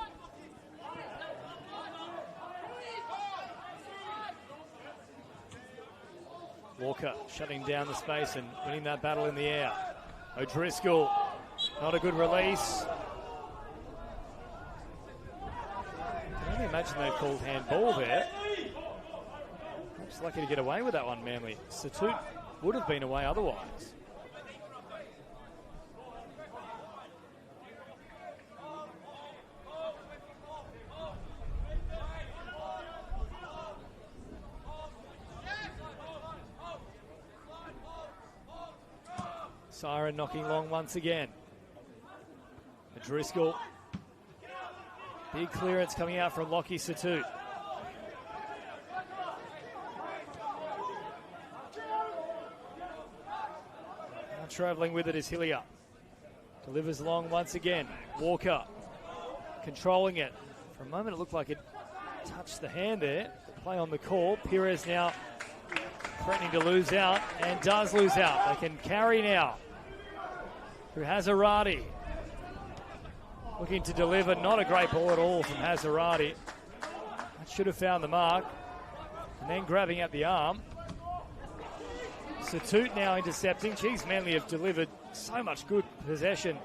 Walker shutting down the space and winning that battle in the air. O'Driscoll, not a good release. I can only imagine they called handball there. Perhaps lucky to get away with that one, Manly. Satut would have been away otherwise. Siren knocking long once again. Driscoll. Big clearance coming out from Lockie Satut. Now travelling with it is Hillier. Delivers long once again. Walker controlling it. For a moment it looked like it touched the hand there. Play on the call. Perez now threatening to lose out, and does lose out. They can carry now. Through Hazarati. Looking to deliver. Not a great ball at all from Hazarati. That should have found the mark. And then grabbing at the arm. Satut now intercepting. Geez, Manly have delivered so much good possession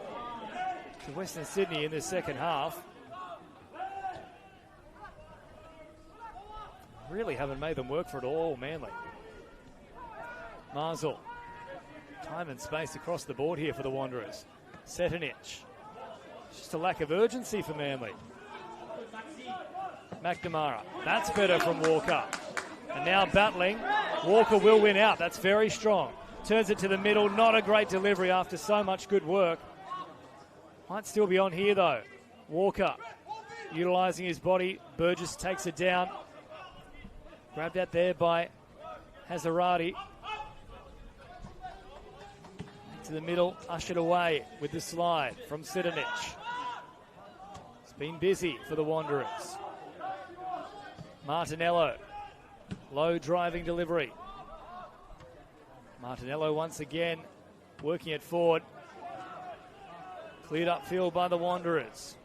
to Western Sydney in this second half. Really haven't made them work for it all, Manly. Marzal. Time and space across the board here for the Wanderers. Setanich. Just a lack of urgency for Manly. McNamara. That's better from Walker. And now battling. Walker will win out. That's very strong. Turns it to the middle. Not a great delivery after so much good work. Might still be on here though. Walker utilising his body. Burgess takes it down. Grabbed at there by Hazarati. To the middle, ushered away with the slide from Sedanich. It's been busy for the Wanderers. Martinello, low driving delivery. Martinello once again working it forward. Cleared upfield by the Wanderers.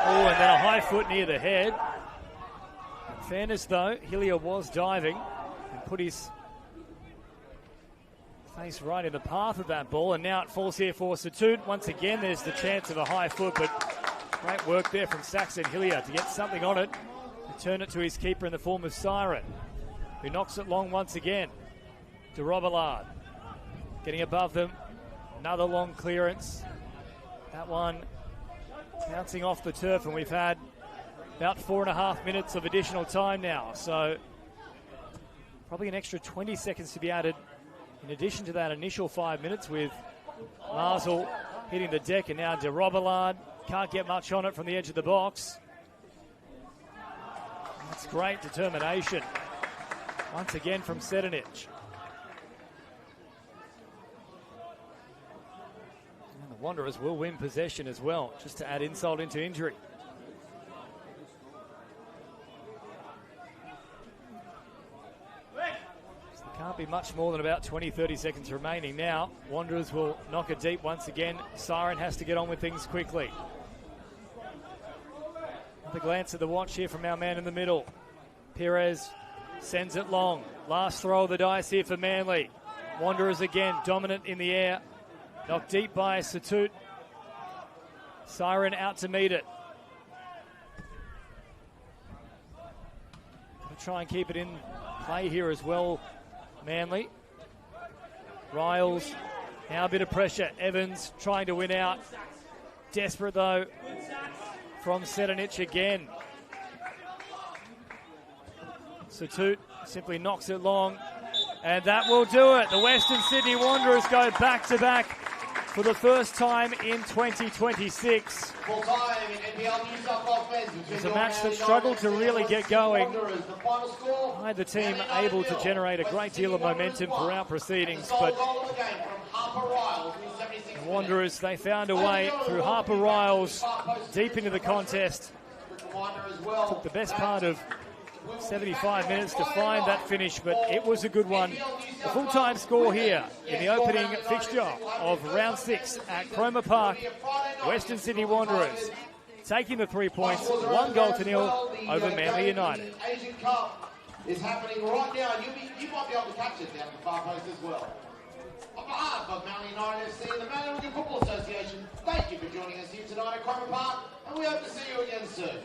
And then a high foot near the head. In fairness though, Hillier was diving and put his face right in the path of that ball, and now it falls here for Satut. Once again there's the chance of a high foot, but great work there from Saxon Hillier to get something on it and turn it to his keeper in the form of Siren, who knocks it long once again to Robillard. Getting above them, another long clearance. That one bouncing off the turf, and we've had about 4.5 minutes of additional time now. So probably an extra 20 seconds to be added in addition to that initial 5 minutes, with Marzal hitting the deck, and now de Robillard can't get much on it from the edge of the box. That's great determination once again from Sedanich. And the Wanderers will win possession as well, just to add insult into injury. Can't be much more than about 20-30 seconds remaining now. Wanderers will knock it deep once again. Siren has to get on with things quickly. Another glance at the watch here from our man in the middle. Perez sends it long. Last throw of the dice here for Manly. Wanderers again dominant in the air. Knocked deep by Satut. Siren out to meet it. Gonna try and keep it in play here as well, Manly. Riles, now a bit of pressure. Evans trying to win out. Desperate though from Sedanic again. Satut simply knocks it long, and that will do it. The Western Sydney Wanderers go back-to-back for the first time in 2026. It's a match that struggled to really get going. Neither team able to generate a great deal of momentum throughout proceedings, but the Wanderers, they found a way through Harper Riles deep into the contest. Took the best part of 75 minutes to find that finish, but it was a good one. The full-time score here in the opening fixture of round 6 at Cromer Park. Western Sydney Wanderers taking the 3 points, 1-0 over Manly United. Asian Cup is happening right now. You might be able to catch it down the far post as well. On behalf of Manly United FC and the Manly Rugby Football Association, thank you for joining us here tonight at Cromer Park, and we hope to see you again soon.